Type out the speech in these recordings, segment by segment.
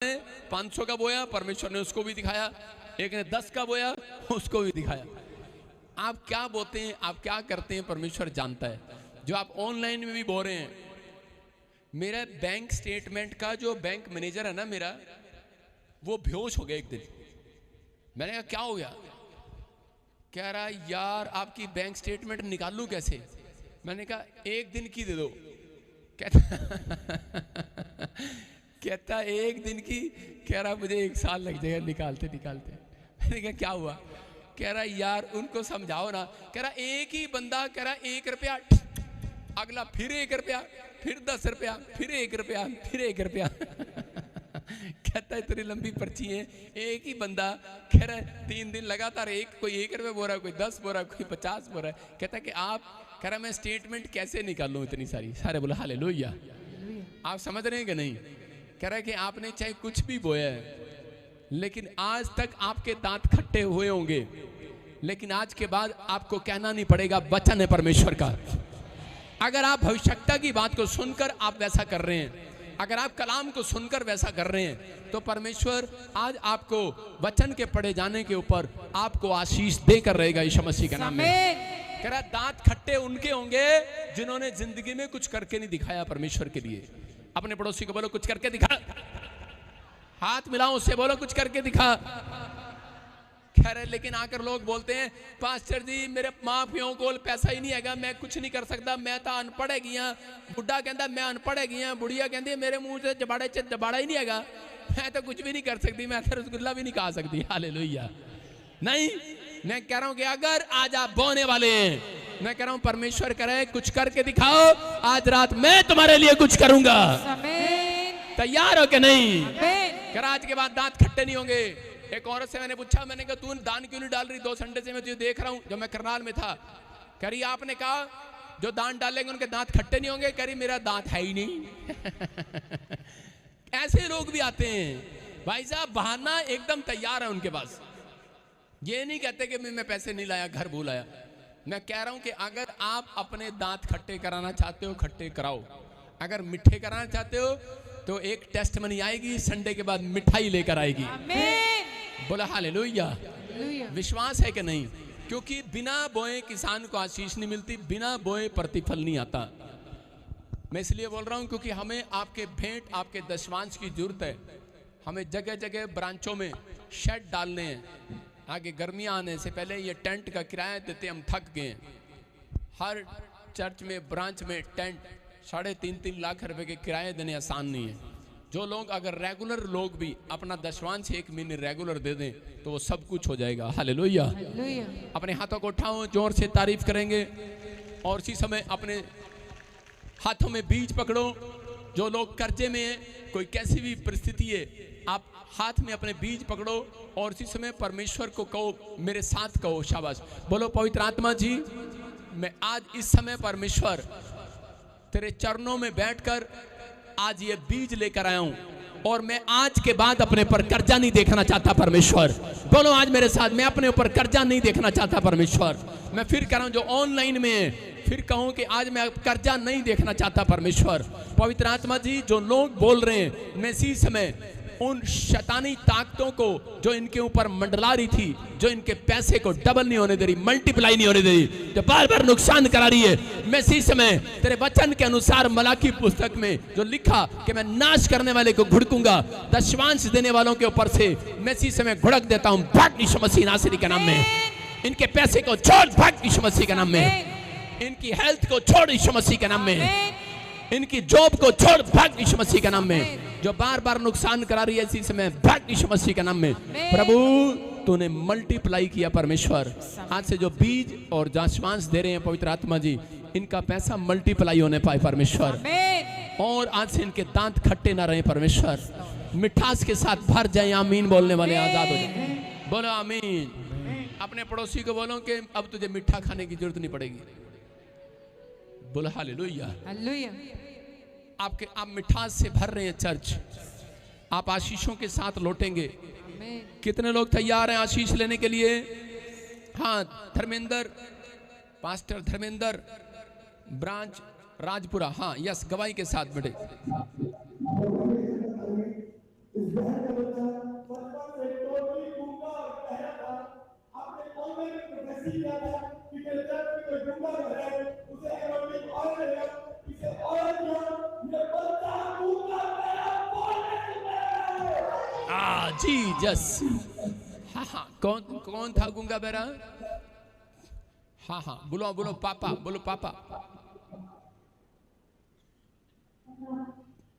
ने 500 का बोया, परमेश्वर ने उसको भी दिखाया। एक ने 10 का बोया, उसको भी दिखाया। आप क्या बोते हैं, आप क्या करते हैं, परमेश्वर जानता है। जो आप ऑनलाइन में भी बो रहे हैं, मेरा बैंक स्टेटमेंट का जो बैंक मैनेजर है ना मेरा, वो बेहोश हो गया एक दिन। मैंने कहा क्या हो गया? कह रहा यार आपकी बैंक स्टेटमेंट निकालूं कैसे? मैंने कहा एक दिन की दे दो। कहता एक दिन की? कह रहा मुझे 1 साल लग जाएगा निकालते निकालते। मैंने कहा क्या हुआ? कह रहा यार उनको समझाओ ना। कह रहा एक ही बंदा, कह रहा 1 रुपया, अगला फिर 1 रुपया, फिर 10 रुपया, फिर 1 रुपया, फिर 1 रुपया। कहता है इतनी लंबी पर्ची है, एक ही बंदा कह रहा है 3 दिन लगातार कोई 1 रुपया बोल रहा है, कोई 10 बोल रहा है, कोई 50 बोल रहा है। कहता है कि आप, कह रहा मैं स्टेटमेंट कैसे निकालूं इतनी सारी? सारे बोला हालेलुया। आप समझ रहे हैं कि नहीं? कह रहा है कि आपने चाहे कुछ भी बोया है, लेकिन आज तक आपके दांत खट्टे हुए होंगे, लेकिन आज के बाद आपको कहना नहीं पड़ेगा, वचन है परमेश्वर का। अगर आप भविष्यता की बात को सुनकर आप वैसा कर रहे हैं, अगर आप कलाम को सुनकर वैसा कर रहे हैं, तो परमेश्वर आज आपको वचन के पढ़े जाने के ऊपर आपको आशीष देकर रहेगा यीशु मसीह के नाम में। कह रहा दांत खट्टे उनके होंगे जिन्होंने जिंदगी में कुछ करके नहीं दिखाया परमेश्वर के लिए। अपने पड़ोसी को बोलो कुछ करके दिखा। हाथ मिलाओ, उससे बोलो कुछ करके दिखा। कह रहे लेकिन आकर लोग बोलते हैं पास्टर जी मेरे माँ प्यों को पैसा ही नहीं हैगा, मैं कुछ नहीं कर सकता, मैं तो अनपढ़ है गया। बुढ़ा कहता मैं अनपढ़ है गया, बुढ़िया कहती मेरे मुंह से जबाड़ा ही नहीं हैगा, मैं तो कुछ भी नहीं कर सकती, मैं तो रसगुल्ला भी नहीं खा सकती। हालेलुया। नहीं, मैं कह रहा हूं कि अगर आज आप बोने वाले हैं, मैं कह रहा हूं परमेश्वर करे कुछ करके दिखाओ। आज रात मैं तुम्हारे लिए कुछ करूंगा। तैयार हो कि नहीं? कह रहा आज के बाद दांत खट्टे नहीं होंगे। एक औरत से मैंने पूछा, मैंने कहा तू दान क्यों नहीं डाल रही? 2 संडे से मैं तुझे देख रहा हूं, जब मैं करनाल में था। कह रही आपने कहा जो दान डालेंगे उनके दांत खट्टे नहीं होंगे। कह रही मेरा दांत है ही नहीं। ऐसे लोग भी आते हैं भाई साहब, बहाना एकदम तैयार है उनके पास। ये नहीं कहते कि मैं पैसे नहीं लाया, घर भूल आया। मैं कह रहा हूं कि अगर आप अपने दांत खट्टे कराना चाहते हो, खट्टे कराओ। अगर मिठे कराना चाहते हो तो एक टेस्ट मनी आएगी, संडे के बाद मिठाई लेकर आएगी। बोला हालेलुया। विश्वास है कि नहीं? क्योंकि बिना बोए किसान को आशीष नहीं मिलती, बिना बोए प्रतिफल नहीं आता। मैं इसलिए बोल रहा हूं क्योंकि हमें आपके भेंट, आपके दशमांश की जरूरत है। हमें जगह जगह ब्रांचों में शेड डालने हैं। आगे गर्मियां आने से पहले ये टेंट का किराया देते हम थक गए। हर चर्च में, ब्रांच में टेंट 3.5 लाख रुपए के किराए देने आसान नहीं है। जो लोग अगर रेगुलर लोग भी अपना दशमांश 1 महीने रेगुलर दे दें तो वो सब कुछ हो जाएगा। हालेलुया। अपने हाथों को उठाओ, जोर से तारीफ करेंगे। और इसी समय अपने हाथों में बीज पकड़ो। जो लोग कर्जे में हैं, कोई कैसी भी परिस्थिति है, आप हाथ में अपने बीज पकड़ो और इसी समय परमेश्वर को कहो, मेरे साथ कहो, शाबाश बोलो पवित्र आत्मा जी, मैं आज इस समय परमेश्वर तेरे चरणों में बैठकर आज ये बीज लेकर आया हूं, और मैं आज के बाद अपने पर कर्जा नहीं देखना चाहता परमेश्वर। बोलो आज मेरे साथ, मैं अपने ऊपर कर्जा नहीं देखना चाहता परमेश्वर। मैं फिर कह रहा हूं जो ऑनलाइन में है, फिर कहूं कि आज मैं कर्जा नहीं देखना चाहता परमेश्वर। पवित्र आत्मा जी, जो लोग बोल रहे हैं, मैं इसी समय उन शैतानी ताकतों को जो इनके ऊपर मंडला रही थी, जो इनके पैसे को डबल नहीं होने दे रही, मल्टीप्लाई नहीं होने दे रही, जो बार बार नुकसान करा रही है, मैं इसी समय तेरे वचन के अनुसार मलाकी पुस्तक में जो लिखा कि मैं नाश करने वाले को घुड़कूंगा, दशमांश देने वालों के ऊपर से मैं इसी समय घुड़क देता हूं। भाग यीशु मसीह नासरी के नाम में। इनके पैसे को छोड़, भाग यीशु मसीह के नाम में। इनकी हेल्थ को छोड़ यीशु मसीह के नाम में। इनकी जॉब को छोड़, भाग यीशु मसीह के नाम में। जो बार बार नुकसान करा रही है, इसी समय भाग यीशु मसीह के नाम में। प्रभु तूने मल्टीप्लाई किया परमेश्वर। आज से जो बीज और दशमांश दे रहे हैं पवित्र आत्मा जी, इनका पैसा मल्टीप्लाई होने पाए परमेश्वर। और आज से इनके दांत खट्टे ना रहे परमेश्वर, मिठास के साथ भर जाए। आमीन बोलने वाले आजाद हो जाए। बोलो आमीन। अपने पड़ोसी को बोलो कि अब तुझे मीठा खाने की जरूरत नहीं पड़ेगी। बोलो हालेलुया। आप मिठास से भर रहे हैं चर्च, आप आशीषों के साथ लौटेंगे। कितने लोग तैयार हैं आशीष लेने के लिए? हाँ, धर्मेंद्र, पास्टर धर्मेंद्र, ब्रांच राजपुरा, हाँ यस, गवाही के साथ बेटे। बहन का बच्चा बचपन से टोटली गूंगा और बहरा था। आपने ऑनलाइन में प्रोफेसी किया था कि मेरे चर्च में कोई गूंगा है, उसे एरोबिक और देगा, इसे और दिया, ये बच्चा गूंगा मेरा बोलने जी जस। हाँ हाँ, कौन कौन था गूंगा बहरा? हाँ हाँ, बोलो बोलो पापा, बोलो पापा,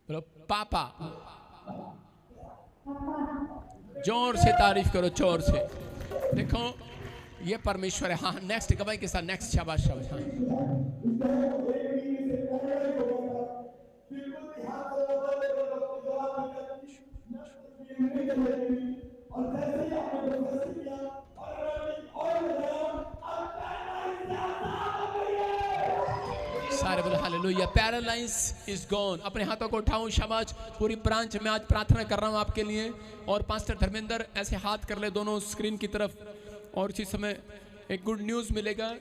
बोलो पापा। जोर से तारीफ करो, जोर से। देखो ये परमेश्वर है। हाँ, नेक्स्ट गवाही के साथ, नेक्स्ट। शाबाश शाबाश। हाँ सारे बोले हालेलुया। Paralyse is gone. अपने हाथों को उठाओ, शाबाश। पूरी ब्रांच में आज प्रार्थना कर रहा हूं आपके लिए। और पास्टर धर्मेंद्र ऐसे हाथ कर ले दोनों स्क्रीन की तरफ, और इसी समय एक गुड न्यूज मिलेगा।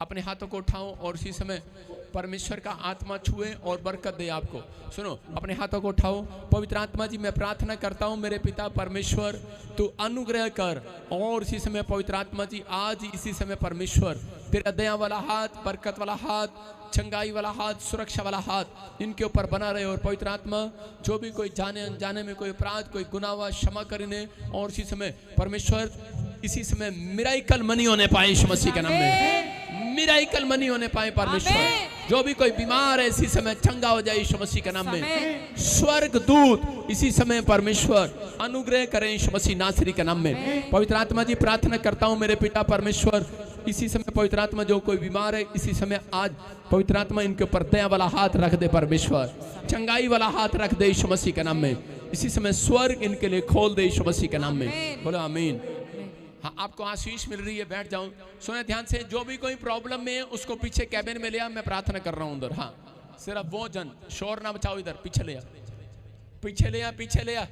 अपने हाथों को उठाओ और इसी समय परमेश्वर का आत्मा छुए और बरकत दे आपको। सुनो, अपने हाथों को उठाओ। पवित्र आत्मा जी, मैं प्रार्थना करता हूं मेरे पिता परमेश्वर, तू अनुग्रह कर। और इसी समय पवित्र आत्मा जी, आज इसी समय परमेश्वर तेरा दया वाला हाथ, बरकत वाला हाथ, चंगाई वाला हाथ, सुरक्षा वाला हाथ इनके ऊपर बना रहे। और पवित्र आत्मा, जो भी कोई जाने अनजाने में कोई अपराध, कोई गुनाह क्षमा करने। और इसी समय परमेश्वर, इसी समय मिराइकल मनी होने पाए यीशु मसीह के नाम में। मिराइकल मनी होने पाए परमेश्वर। जो भी कोई बीमार है इसी समय चंगा हो जाए यीशु मसीह के नाम में। स्वर्ग दूत इसी समय परमेश्वर अनुग्रह करें यीशु मसीह नासरी के नाम में। पवित्र आत्मा जी, प्रार्थना करता हूं मेरे पिता परमेश्वर, इसी समय पवित्र आत्मा, जो कोई बीमार है इसी समय आज पवित्र आत्मा इनके ऊपर दया वाला हाथ रख दे परमेश्वर। चंगाई वाला हाथ रख दे यीशु मसीह के नाम में। इसी समय स्वर्ग इनके लिए खोल दे यीशु मसीह के नाम में। बोलो आमीन। हाँ, आपको आशीष मिल रही है, बैठ जाओ। सुने ध्यान से, जो भी कोई प्रॉब्लम में है उसको पीछे कैबिन में ले आ, मैं प्रार्थना कर रहा हूं उधर। हाँ, सिर्फ वो जन शोर ना बचाओ, इधर पीछे ले आ, पीछे ले आ, पीछे ले आ।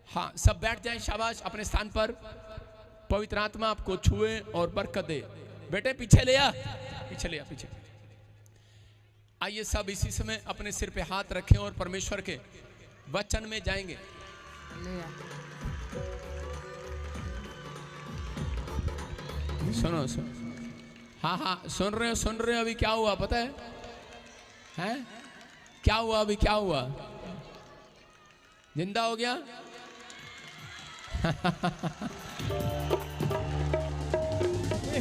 हाँ, सब बैठ जाए, शाबाश, अपने स्थान पर। पवित्र आत्मा आपको छुए और बरकत दे। बेटे पीछे ले आ, पीछे ले आ, पीछे। आइए सब इसी समय अपने सिर पे हाथ रखें और परमेश्वर के वचन में जाएंगे। सुनो सुनो, हाँ हाँ, सुन रहे हो। अभी क्या हुआ पता है? हैं? क्या हुआ अभी? क्या हुआ? जिंदा हो गया?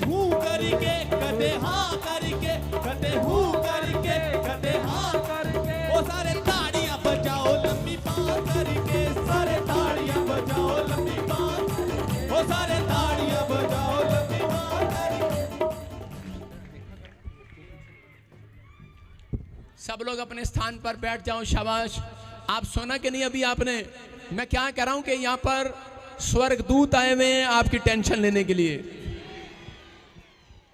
हूँ करके कदे हाँ करके, कदे हूँ करके कदे हाँ करके। वो सारे ताड़ियां बजाओ लंबी बात करके, सारे ताड़ियां बजाओ लंबी बात करके, वो सारे ताड़ियां बजाओ लंबी बात करके। सब लोग अपने स्थान पर बैठ जाओ, शाबाश। आप सुना कि नहीं अभी आपने? मैं क्या कह रहा हूं कि यहाँ पर स्वर्गदूत आए हुए हैं आपकी टेंशन लेने के लिए।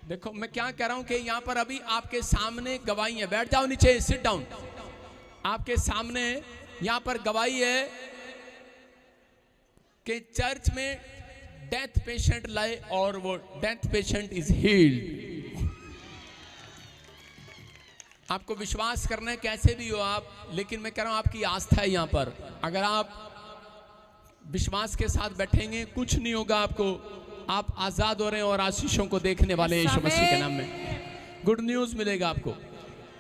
देखो मैं क्या कह रहा हूं कि यहाँ पर अभी आपके सामने गवाही है। बैठ जाओ नीचे, सिट डाउन। आपके सामने यहाँ पर गवाही है कि चर्च में डेथ पेशेंट लाए और वो डेथ पेशेंट इज हील्ड। आपको विश्वास करना है कैसे भी हो आप, लेकिन मैं कह रहा हूं आपकी आस्था है यहाँ पर। अगर आप विश्वास के साथ बैठेंगे कुछ नहीं होगा आपको। आप आजाद हो रहे हैं और आशीषों को देखने वाले हैं यीशु मसीह के नाम में। गुड न्यूज मिलेगा आपको।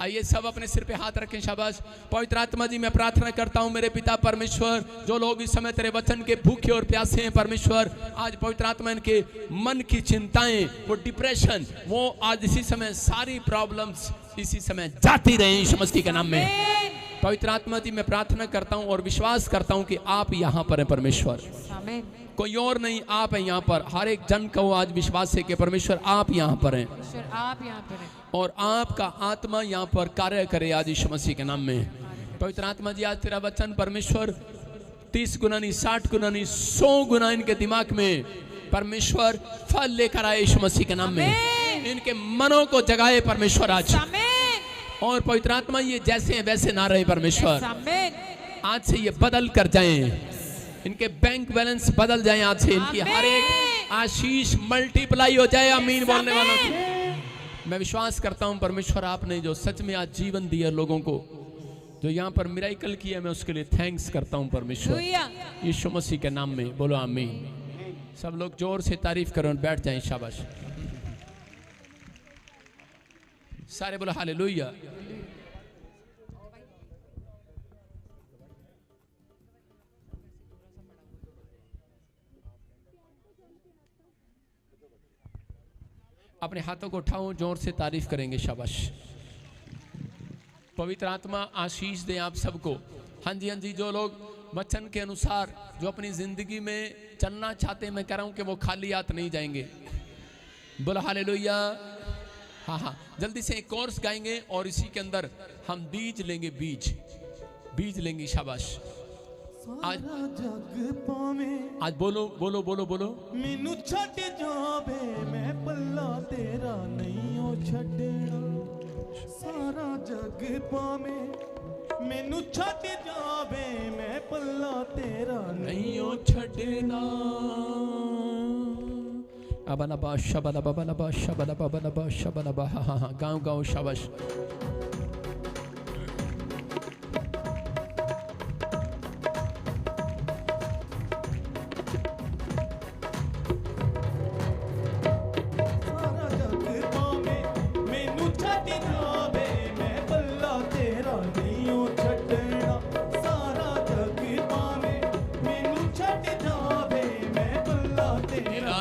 आइए सब अपने सिर पे हाथ रखें, शाबाश। पवित्र आत्मा जी, मैं प्रार्थना करता हूं मेरे पिता परमेश्वर, जो लोग इस समय तेरे वचन के भूखे और प्यासे हैं परमेश्वर, आज पवित्र आत्मा इनके मन की चिंताएं, वो डिप्रेशन, वो आज इसी समय सारी प्रॉब्लम्स इसी समय जाती रहे यीशु मसीह के नाम में। पवित्र आत्मा जी, मैं प्रार्थना करता हूं और विश्वास करता हूं कि आप यहां पर हैं परमेश्वर, कोई और नहीं, आप हैं यहाँ पर। हर एक जन को आज विश्वास है कि परमेश्वर आप यहाँ पर हैं, आप यहाँ पर हैं और आपका आत्मा यहाँ पर कार्य करे आज यीशु मसीह के नाम में। पवित्र आत्मा जी, आज तेरा वचन परमेश्वर 30 गुना नहीं, 60 गुना नहीं, 100 गुना इनके दिमाग में परमेश्वर फल लेकर आए यीशु मसीह के नाम में। इनके मनों को जगाए परमेश्वर आज। और पवित्र आत्मा, ये जैसे हैं वैसे ना रहे परमेश्वर, आज से ये बदल कर जाएं। इनके बैंक बैलेंस बदल जाए आज से, इनकी हर एक आशीष मल्टीप्लाई हो जाए। आमीन बोलने वालों को मैं विश्वास करता हूं परमेश्वर आपने जो सच में आज जीवन दिया लोगों को, जो यहाँ पर मिराकल किया, मैं उसके लिए थैंक्स करता हूं परमेश्वर यीशु मसीह के नाम में। बोलो आमीन। सब लोग जोर से तारीफ करो, बैठ जाएं। शाबाश, सारे बोलो हालेलुया। अपने हाथों को उठाओ, जोर से तारीफ करेंगे। शाबाश। पवित्र आत्मा आशीष दे आप सबको। हाँ जी, हाँ जी। जो लोग वचन के अनुसार जो अपनी जिंदगी में चलना चाहते हैं, मैं कह रहा हूं कि वो खाली हाथ नहीं जाएंगे। बोलो हालेलुया। हाँ हाँ, जल्दी से एक कोर्स गाएंगे और इसी के अंदर हम बीज लेंगे, बीज लेंगे। शाबाश। आज बोलो बोलो बोलो बोलो। मैनू छड़ जावे मैं पल्ला तेरा नहीं ओ छड़ना, सारा जग पावे मैनू छड़ जावे मैं पल्ला तेरा नहीं ओ छड़ना। अबला बा शबला बबला बा शबला बबला बा शबला बा। हाँ हाँ, गाँव गाँव। शाबाश।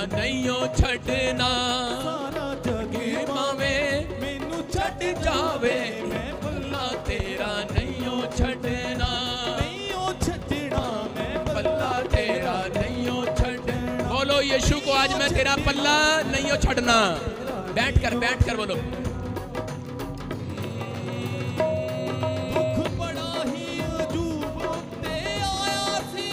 नहीं हो छड़ना, सारा जग पावे मैनू छड़ जावे मैं पल्ला तेरा नहीं हो छड़ना, नहीं ओ छड़ना मैं पल्ला तेरा नहीं हो छड़ना। बोलो यीशु को, आज मैं तेरा पल्ला नहीं हो छड़ना। बैठ कर बोलो। दुख बड़ा ही अजूब ते आया सी,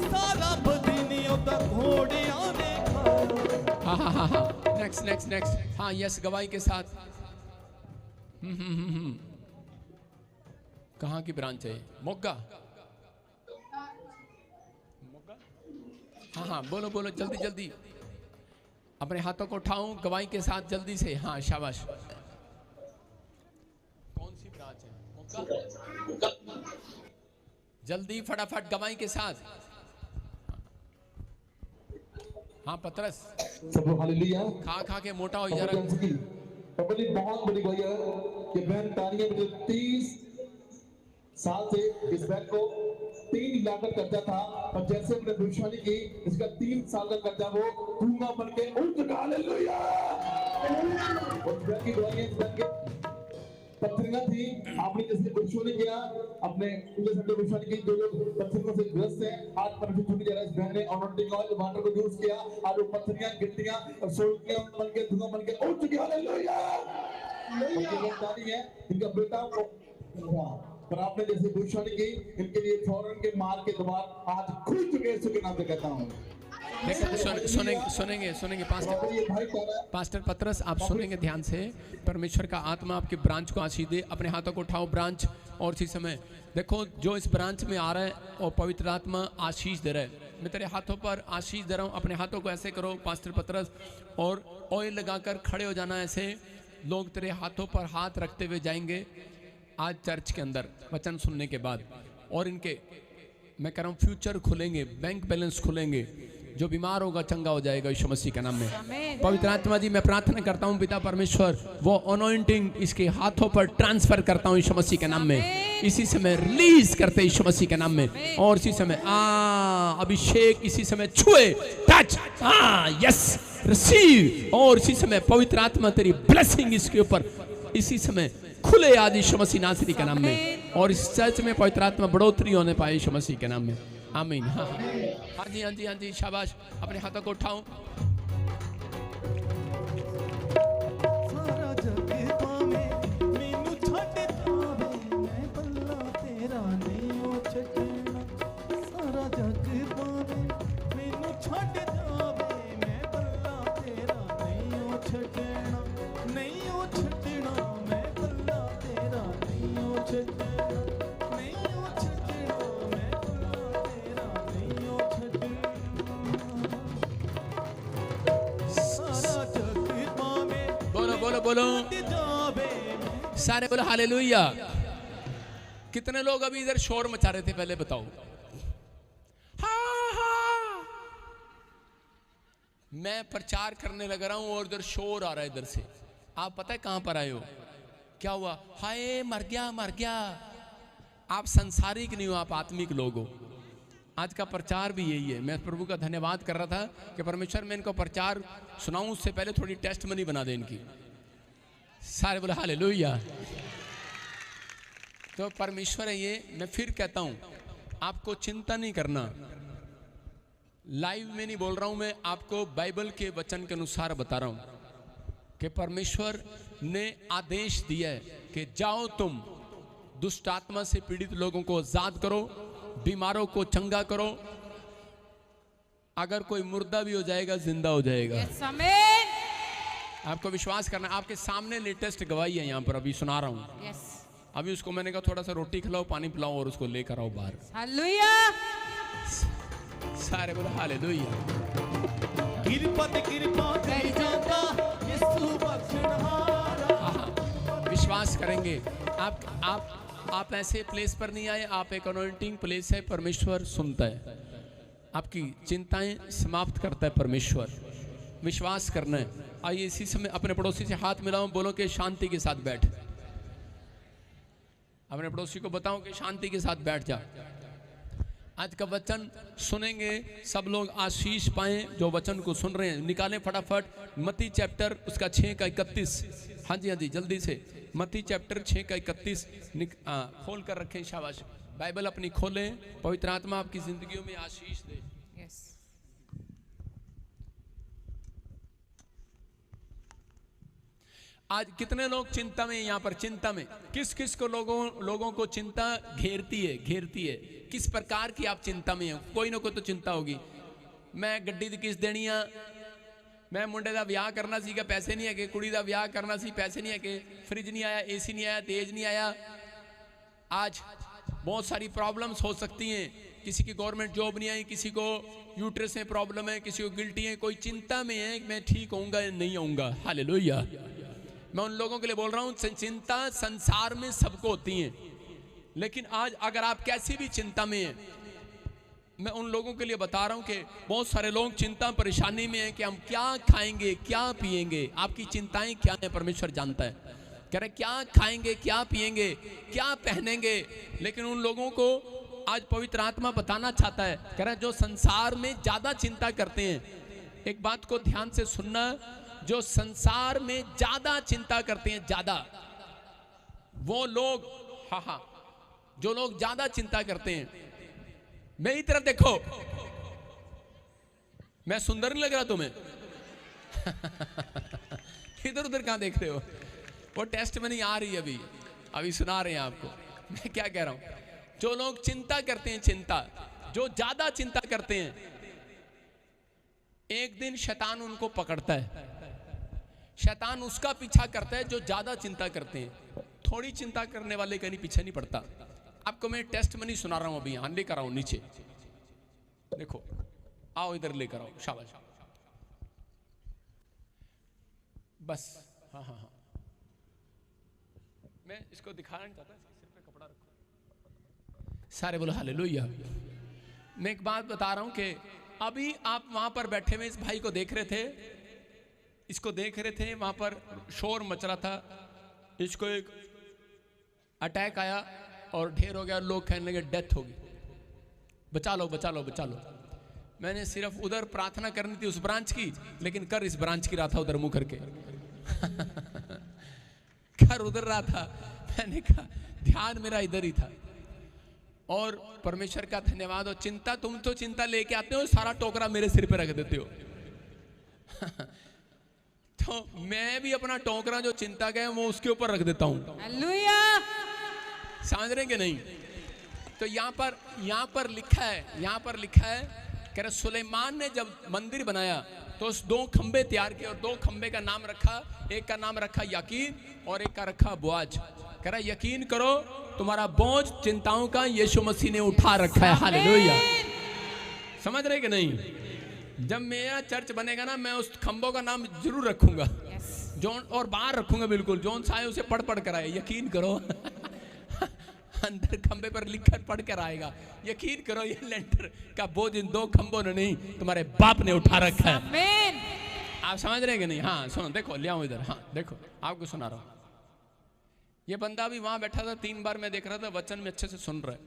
सारा बदनियों दा घोड़ियां ने खाया। हाँ। नेक्स्ट। हाँ यस, गवाही के साथ। कहाँ की ब्रांच है? मोगा। हाँ बोलो जल्दी। अपने हाथों को उठाऊं गवाही के साथ जल्दी से। हाँ शाबाश। कौन सी ब्रांच है? मोगा। जल्दी फटाफट गवाही के साथ। हाँ पतरस, हालेलुया। खा के मोटा हो जा रहा। अपनी बहुत बड़ी गवाही है कि बहन तानिया मुझे 30 साल से इस बहन को 3 लाख का कर्जा था, और जैसे हमने भविष्यवाणी की इसका 3 साल का कर्जा वो गूंगा बन के उठ चुका। हालेलुया। उस बहन की गवाही है, इस बहन के पत्थरियां थी, आपने जैसे भविष्यवाणी किया, अपने भविष्यवाणी की, जो लोग पत्थरों से ग्रस्त हैं आज परमेश्वर छूट जा रहा है। इस बहन ने अनॉइंटिंग ऑयल वाटर को यूज किया और वो पत्थरियां गिट्टियां और सोल्टियां बन के धुआं बन के उठ चुकी। हालेलुया। है इनका बेटा पर आपने जैसे भविष्यवाणी की, इनके लिए फौरन के मार के द्वार आज खुल चुके। यीशु के नाम से कहता हूँ। सुनेंगे पास्टर पतरस, आप सुनेंगे ध्यान से। परमेश्वर का आत्मा आपके ब्रांच को आशीष दे। अपने हाथों को उठाओ ब्रांच, और इसी समय देखो जो इस ब्रांच में आ रहा है और पवित्र आत्मा आशीष दे रहा है। मैं तेरे हाथों पर आशीष दे रहा हूँ। अपने हाथों को ऐसे करो पास्टर पतरस, और ऑयल लगाकर खड़े हो जाना। ऐसे लोग तेरे हाथों पर हाथ रखते हुए जाएंगे आज चर्च के अंदर वचन सुनने के बाद, और इनके मैं कह रहा हूँ फ्यूचर खुलेंगे, बैंक बैलेंस खुलेंगे। जो बीमार होगा चंगा हो जाएगा यीशु मसीह के नाम में। पवित्र आत्मा जी, मैं प्रार्थना करता हूँ पिता परमेश्वर, वो अनॉइंटिंग इसके हाथों पर ट्रांसफर करता हूँ यीशु मसीह के नाम में। इसी समय रिलीज करते यीशु मसीह के नाम में, और इसी समय अभिषेक इसी समय छुए, टच, यस, रिसीव। और इसी समय पवित्र आत्मा तेरी ब्लेसिंग इसके ऊपर इसी समय खुले आज यीशु मसीह नासरी के नाम में, और इस चर्च में पवित्र आत्मा बढ़ोतरी होने पाए यीशु मसीह के नाम में। आमीन। हाँ जी, शाबाश। अपने हाथों को उठाओ। सारा जग पावे मैनू छड़ जावे मैं पल्ला तेरा नहीं ओ छड़ना, सारा जग पावे मैनू छड़ जावे मैं पल्ला तेरा नहीं ओ छड़ना, नहीं ओ छड़ना मैं पल्ला तेरा नहीं ओ छड़ना, नहीं ओ छड़ना मैं पल्ला तेरा बोलो, जोबे में। सारे बोलो हालेलुया। कितने लोग अभी इधर शोर मचा रहे थे पहले बताओ? हाँ हाँ, मैं प्रचार करने लग रहा हूं और इधर शोर आ रहा है इधर से। आप पता है कहां पर आए हो? क्या हुआ? हाय मर गया मर गया। आप संसारिक नहीं हो, आप आत्मिक लोग हो। आज का प्रचार भी यही है। मैं प्रभु का धन्यवाद कर रहा था कि परमेश्वर मैं इनको प्रचार सुनाऊं उससे पहले थोड़ी टेस्ट मनी बना दे इनकी। सारे बोले हालेलुया। तो परमेश्वर है ये। मैं फिर कहता हूं, आपको चिंता नहीं करना। लाइव में नहीं बोल रहा हूं, मैं आपको बाइबल के वचन के अनुसार बता रहा हूं कि परमेश्वर ने आदेश दिया है कि जाओ तुम दुष्ट आत्मा से पीड़ित लोगों को आजाद करो, बीमारों को चंगा करो। अगर कोई मुर्दा भी हो जाएगा जिंदा हो जाएगा। Yes, आमीन। आपको विश्वास करना। आपके सामने लेटेस्ट गवाही है यहाँ पर, अभी सुना रहा हूँ। Yes, अभी उसको मैंने कहा थोड़ा सा रोटी खिलाओ, पानी पिलाओ और उसको लेकर आओ बाहर। हालेलुया। सारे बोलो हालेलुया। कृपा करी जाता यीशु बख्शनहारा। विश्वास करेंगे। आप ऐसे प्लेस पर नहीं आए, आप एक अनॉइंटिंग प्लेस है। परमेश्वर सुनता है, आपकी चिंताएं समाप्त करता है परमेश्वर। विश्वास करना है। आइए इसी समय अपने पड़ोसी से हाथ मिलाओ, बोलो कि शांति के साथ बैठ। अपने पड़ोसी को बताओ कि शांति के साथ बैठ जा। आज का वचन सुनेंगे, सब लोग आशीष पाएं जो वचन को सुन रहे हैं। निकालें फटाफट मत्ती चैप्टर उसका 6 का 31। हाँ जी हाँ जी, जल्दी से मत्ती चैप्टर 6 का 31 खोल कर रखें। शाबाश। बाइबल अपनी खोलें। पवित्र आत्मा आपकी जिंदगियों में आशीष दे। Yes, आज कितने लोग चिंता में? यहाँ पर चिंता में किस किस को लोगों को चिंता घेरती है। किस प्रकार की आप चिंता में हो? कोई ना कोई तो चिंता होगी। मैं गड्डी दी किस देनी आ, मैं मुंडे का ब्याह करना सी, पैसे नहीं है। कुड़ी का ब्याह करना सी, पैसे नहीं है। फ्रिज नहीं आया, एसी नहीं आया, तेज नहीं आया। आज बहुत सारी प्रॉब्लम्स हो सकती हैं। किसी की गवर्नमेंट जॉब नहीं आई, किसी को यूट्रस में प्रॉब्लम है, किसी को गिल्टी है। कोई चिंता में है, मैं ठीक होऊंगा या नहीं होऊंगा। हालेलुया। मैं उन लोगों के लिए बोल रहा हूं, चिंता संसार में सबको होती है, लेकिन आज अगर आप कैसी भी चिंता में हैं, मैं उन लोगों के लिए बता रहा हूं कि बहुत सारे लोग चिंता परेशानी में हैं कि हम क्या खाएंगे, क्या पिएंगे। आपकी चिंताएं क्या है परमेश्वर जानता है। कह रहे क्या खाएंगे, क्या पिएंगे, क्या पहनेंगे। लेकिन उन लोगों को आज पवित्र आत्मा बताना चाहता है। कह रहे जो संसार में ज्यादा चिंता करते हैं, एक बात को ध्यान से सुनना, जो संसार में ज्यादा चिंता करते हैं, ज्यादा वो लोग, हाँ, जो लोग ज्यादा चिंता करते हैं, मेरी तरफ देखो। मैं सुंदर नहीं लग रहा तुम्हें? इधर उधर कहां देख रहे हो? वो टेस्ट में नहीं आ रही अभी सुना रहे हैं आपको। मैं क्या कह रहा हूं? जो लोग चिंता करते हैं, चिंता, जो ज्यादा चिंता करते हैं, एक दिन शैतान उनको पकड़ता है। शैतान उसका पीछा करता है जो ज्यादा चिंता करते हैं। थोड़ी चिंता करने वाले कहीं पीछे नहीं पड़ता। आपको मैं टेस्ट में नहीं सुना रहा हूं, अभी यहां लेकर आओ नीचे। देखो, आओ इधर लेकर आओ। शाबाश, बस। हाँ, मैं इसको दिखाना नहीं चाहता, सिर पे कपड़ा रखो। सारे बोलो हालेलुया। मैं एक बात बता रहा हूं कि अभी आप वहां पर बैठे हुए इस भाई को देख रहे थे, इसको देख रहे थे, वहां पर शोर मच रहा था, इसको एक अटैक आया और ढेर हो गया। लोग कहने लगे डेथ होगी, बचा लो बचा लो बचा लो। मैंने सिर्फ उधर प्रार्थना करनी थी उस ब्रांच की, लेकिन कर इस ब्रांच की रहा था, उधर मुंह करके कर उधर रहा था। मैंने कहा ध्यान मेरा इधर ही था। और परमेश्वर का धन्यवाद। और चिंता, तुम तो चिंता लेके आते हो, सारा टोकरा मेरे सिर पे रख देते हो। तो मैं भी अपना टोकरा जो चिंता का है वो उसके ऊपर रख देता हूं। हालेलुया। समझ रहे कि नहीं? तो यहाँ पर लिखा है, कह रहे सुलेमान ने जब मंदिर बनाया तो उस 2 खंबे तैयार किए और 2 खंबे का नाम रखा, एक का नाम रखा यकीन और एक का रखा बोझ। कह रहा यकीन करो तुम्हारा बोझ चिंताओं का यीशु मसीह ने उठा रखा है। हालेलुया। समझ रहे कि नहीं? जब मेरा चर्च बनेगा ना, मैं उस खंभों का नाम जरूर रखूंगा। जोन और बाहर रखूंगा बिल्कुल, जोन सा है उसे पढ़ पढ़ कर आए, यकीन करो। अंदर खंबे पर लिखकर पढ़ कर आएगा, यकीन करो। ये लेंटर का बोझ इन 2 खंबों ने नहीं, तुम्हारे बाप ने उठा रखा है। आमीन। आप समझ रहे हैं कि नहीं? हाँ सुनो, देखो ले आओ इधर। हाँ देखो, आपको सुना रहा हूँ। ये बंदा भी वहां बैठा था, 3 बार मैं देख रहा था, वचन में अच्छे से सुन रहा है।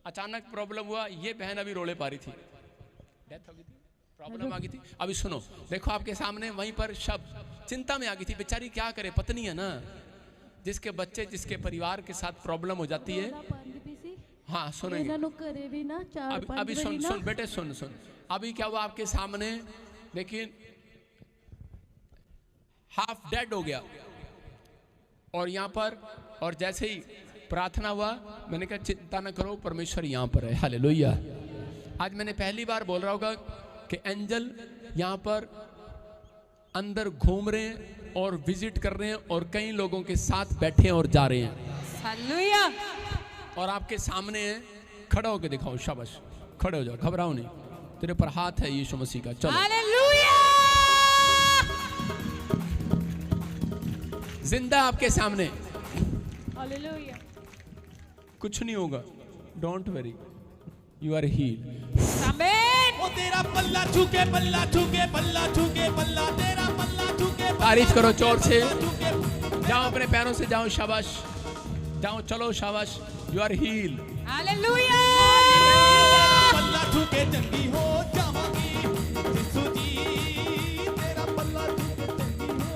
अचानक प्रॉब्लम हुआ, ये बहन अभी रोले पा रही थी, डेथ हो गई थी, प्रॉब्लम आ गई थी। अभी सुनो, देखो आपके सामने वहीं पर शब्द, चिंता में आ गई थी बेचारी, क्या करे, पत्नी है ना, जिसके बच्चे, जिसके परिवार के साथ प्रॉब्लम हो जाती है। हाँ सुनेंगे, अभी सुन सुन बेटे, सुन सुन। अभी क्या हुआ आपके सामने, लेकिन हाफ डेड हो गया, और यहाँ पर, और जैसे ही प्रार्थना हुआ, मैंने कहा चिंता न करो, परमेश्वर यहाँ पर है। हालेलुया। आज मैंने पहली बार बोल रहा होगा कि एंजल यहाँ पर अंदर घूम रहे हैं और विजिट कर रहे हैं, और कई लोगों के साथ बैठे हैं और जा रहे हैं। हालेलुया। और आपके सामने है, खड़ा होकर दिखाओ, शाबाश, खड़े हो जाओ, घबराओ नहीं, तेरे पर हाथ है यीशु मसीह का। चलो, हालेलुया। जिंदा आपके सामने, हालेलुया। कुछ नहीं होगा, don't worry, you are healed. आमीन। ओ तेरा पल्ला छूके, पल्ला छूके, पल्ला छूके, पल्ला तेरा पल्ला छूके। तारीफ करो जोर से, जाओ अपने पैरों से जाओ, शाबाश, जाओ, चलो, शाबाश, यू आर हील। हालेलुया। पल्ला छूके चंगी हो जावांगी, यीशु जी तेरा पल्ला छूके चंगी हो।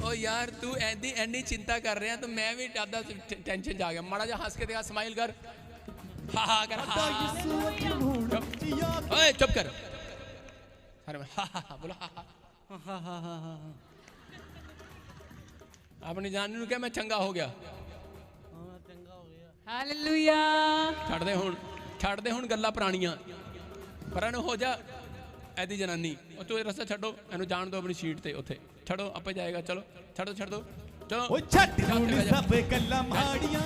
ओ यार, तू एनी चिंता कर रहे हैं तो मैं भी ज्यादा टेंशन जा गया। माड़ा जा हंस के देखा, स्माइल कर, हा हा कर, हा। ओए चुप कर, अरे हा हा बोला, हा। अपनी जान ਨੂੰ क्या मैं चंगा हो गया। हालेलुया। ਛੱਡ ਦੇ ਹੁਣ ਗੱਲਾਂ ਪੁਰਾਣੀਆਂ, ਪਰਾਂ ਨੂੰ ਹੋ ਜਾ। ਐਦੀ ਜਨਾਨੀ, ਉਹ ਤੂੰ ਇਹ ਰਸਤਾ ਛੱਡੋ, ਇਹਨੂੰ ਜਾਣ ਦਿਓ ਆਪਣੀ ਸੀਟ ਤੇ, ਉੱਥੇ ਛੱਡੋ, ਆਪੇ ਜਾਏਗਾ। ਚਲੋ ਛੱਡ ਦੋ, ਚਲੋ। ਓ ਛੱਡ ਹੁਣ ਸਭ ਗੱਲਾਂ ਮਾੜੀਆਂ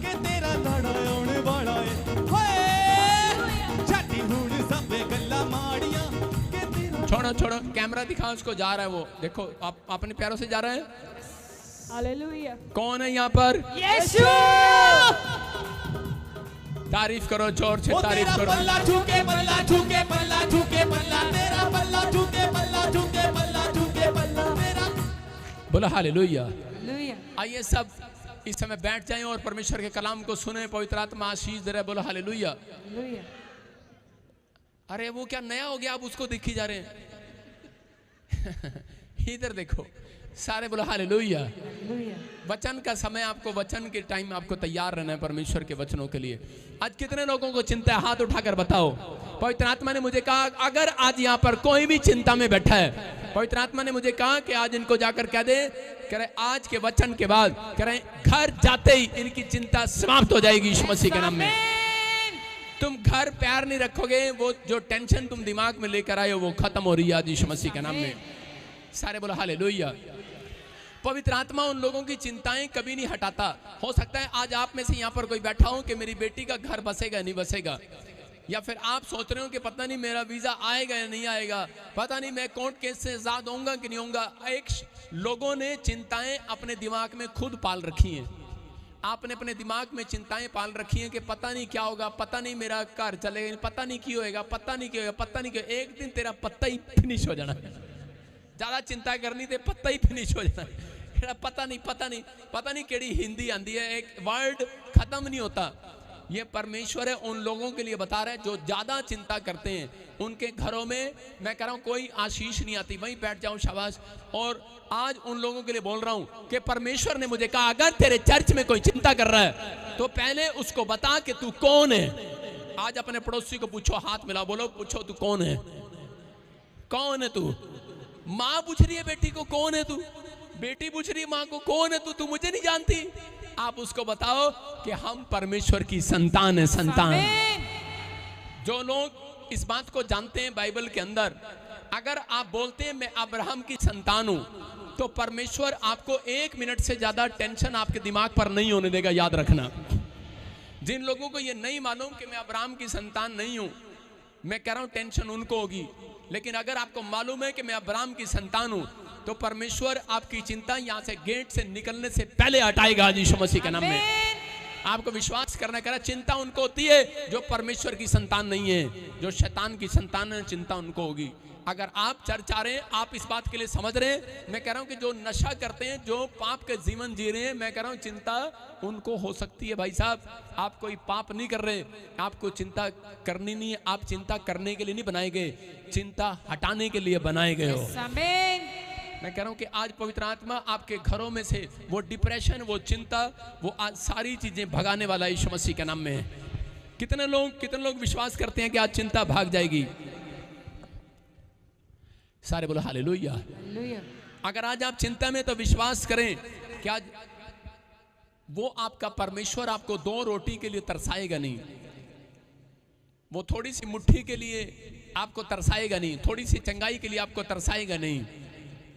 ਕਿ ਤੇਰਾ ਲਾੜਾ ਆਉਣ ਵਾਲਾ ਏ। ਹੋਏ ਛੱਡ ਹੁਣ ਸਭ ਗੱਲਾਂ ਮਾੜੀਆਂ ਕਿ ਤੇਰਾ। छोड़ो, कैमरा दिखाओ उसको, जा रहा है वो, देखो आप अपने पैरों से जा रहा है। हालेलुया। कौन है यहाँ पर? यीशु। तारीफ करो जोर से, ओ तारीफ तेरा करो। पल्ला छूके, पल्ला छूके, पल्ला छूके, पल्ला तेरा पल्ला छूके, पल्ला छूके, पल्ला छूके, पल्ला तेरा। बोला हालेलुया। हालेलुया। आइए सब इस समय बैठ जाएं और परमेश्वर के कलाम को सुने। पवित्र आत्मा आशीष दे रहा है, बोला हालेलुया। हालेलुया। अरे वो क्या नया हो गया, आप उसको देखी जा रहे हैं। इधर देखो, सारे बोला हालेलुया। हालेलुया। वचन का समय, आपको वचन के टाइम आपको तैयार रहना है परमेश्वर के वचनों के लिए। आज कितने लोगों को चिंता है, हाथ उठाकर बताओ। पवित्र आत्मा ने मुझे कहा, अगर आज यहाँ पर कोई भी चिंता में बैठा है, पवित्र आत्मा ने मुझे कहा कि आज इनको जाकर कह दे, कह रहे आज के वचन के बाद, कह रहे घर जाते ही इनकी चिंता समाप्त हो जाएगी यीशु मसीह के नाम में। तुम घर पैर नहीं रखोगे, वो जो टेंशन तुम दिमाग में लेकर आए हो वो खत्म हो रही है आज यीशु मसीह के नाम में। सारे बोला हालेलुया। पवित्र आत्मा उन लोगों की चिंताएं कभी नहीं हटाता। हो सकता है आज आप में से यहाँ पर कोई बैठा हो कि मेरी बेटी का घर बसेगा नहीं बसेगा, या फिर आप सोच रहे हो कि पता नहीं मेरा वीजा आएगा या नहीं आएगा, पता नहीं मैं कोर्ट केस से आजाद होऊंगा कि नहीं होऊंगा। लोगों ने चिंताएं अपने दिमाग में खुद पाल रखी हैं। आपने अपने दिमाग में चिंताएं पाल रखी हैं कि पता नहीं क्या होगा, पता नहीं मेरा घर चलेगा, पता नहीं क्यों होएगा, पता नहीं क्यों होगा, पता नहीं क्यों। एक दिन तेरा पत्ता ही फिनिश हो जाना। ज्यादा चिंता करनी तो पत्ता ही फिनिश हो जाना। पता नहीं केड़ी हिंदी आंदी है, एक वर्ड खत्म नहीं होता। ये परमेश्वर है उन लोगों के लिए बता रहा है जो ज्यादा चिंता करते हैं, उनके घरों में मैं कह रहा हूं कोई आशीष नहीं आती। वहीं बैठ जाऊं, शाबाश। और आज उन लोगों के लिए बोल रहा हूं कि परमेश्वर ने मुझे कहा, अगर तेरे चर्च में कोई चिंता कर रहा है तो पहले उसको बता कि तू कौन है। आज अपने पड़ोसी को पूछो, हाथ मिला, बोलो, पूछो तू कौन है, कौन है तू। माँ पूछ रही है बेटी को कौन है तू, बेटी पूछ रही है माँ को कौन है तू मुझे नहीं जानती। आप उसको बताओ कि हम परमेश्वर की संतान है, संतान। जो लोग इस बात को जानते हैं बाइबल के अंदर, अगर आप बोलते हैं मैं अब्राहम की संतान हूं, तो परमेश्वर आपको 1 मिनट से ज्यादा टेंशन आपके दिमाग पर नहीं होने देगा, याद रखना। जिन लोगों को यह नहीं मालूम कि मैं अब्राहम की संतान नहीं हूं, मैं कह रहा हूं टेंशन उनको होगी। लेकिन अगर आपको मालूम है कि मैं अब्राहम की संतान हूं, तो परमेश्वर आपकी चिंता यहां से गेट से निकलने से पहले हटाएगा आज यीशु मसीह के नाम में। आपको विश्वास करना करा, चिंता उनको होती है जो परमेश्वर की संतान नहीं है, जो शैतान की संतान है, चिंता उनको होगी। अगर आप चर्च आ रहे हैं, आप इस बात के लिए समझ रहे हैं, मैं कह रहा हूं कि जो नशा करते हैं, जो पाप के जीवन जी रहे हैं, मैं कह रहा हूं चिंता उनको हो सकती है। भाई साहब, आप कोई पाप नहीं कर रहे, आपको चिंता करनी नहीं है। आप चिंता करने के लिए नहीं बनाए गए, चिंता हटाने के लिए बनाए गए हो। मैं कह रहा हूं कि आज पवित्र आत्मा आपके घरों में से वो डिप्रेशन, वो चिंता, वो आज सारी चीजें भगाने वाला यीशु मसीह के नाम में है। कितने लोग विश्वास करते हैं कि आज चिंता भाग जाएगी? सारे बोलो हालेलुया। अगर आज आप चिंता में, तो विश्वास करें कि आज वो आपका परमेश्वर आपको 2 रोटी के लिए तरसाएगा नहीं, वो थोड़ी सी मुट्ठी के लिए आपको तरसाएगा नहीं, थोड़ी सी चंगाई के लिए आपको तरसाएगा नहीं।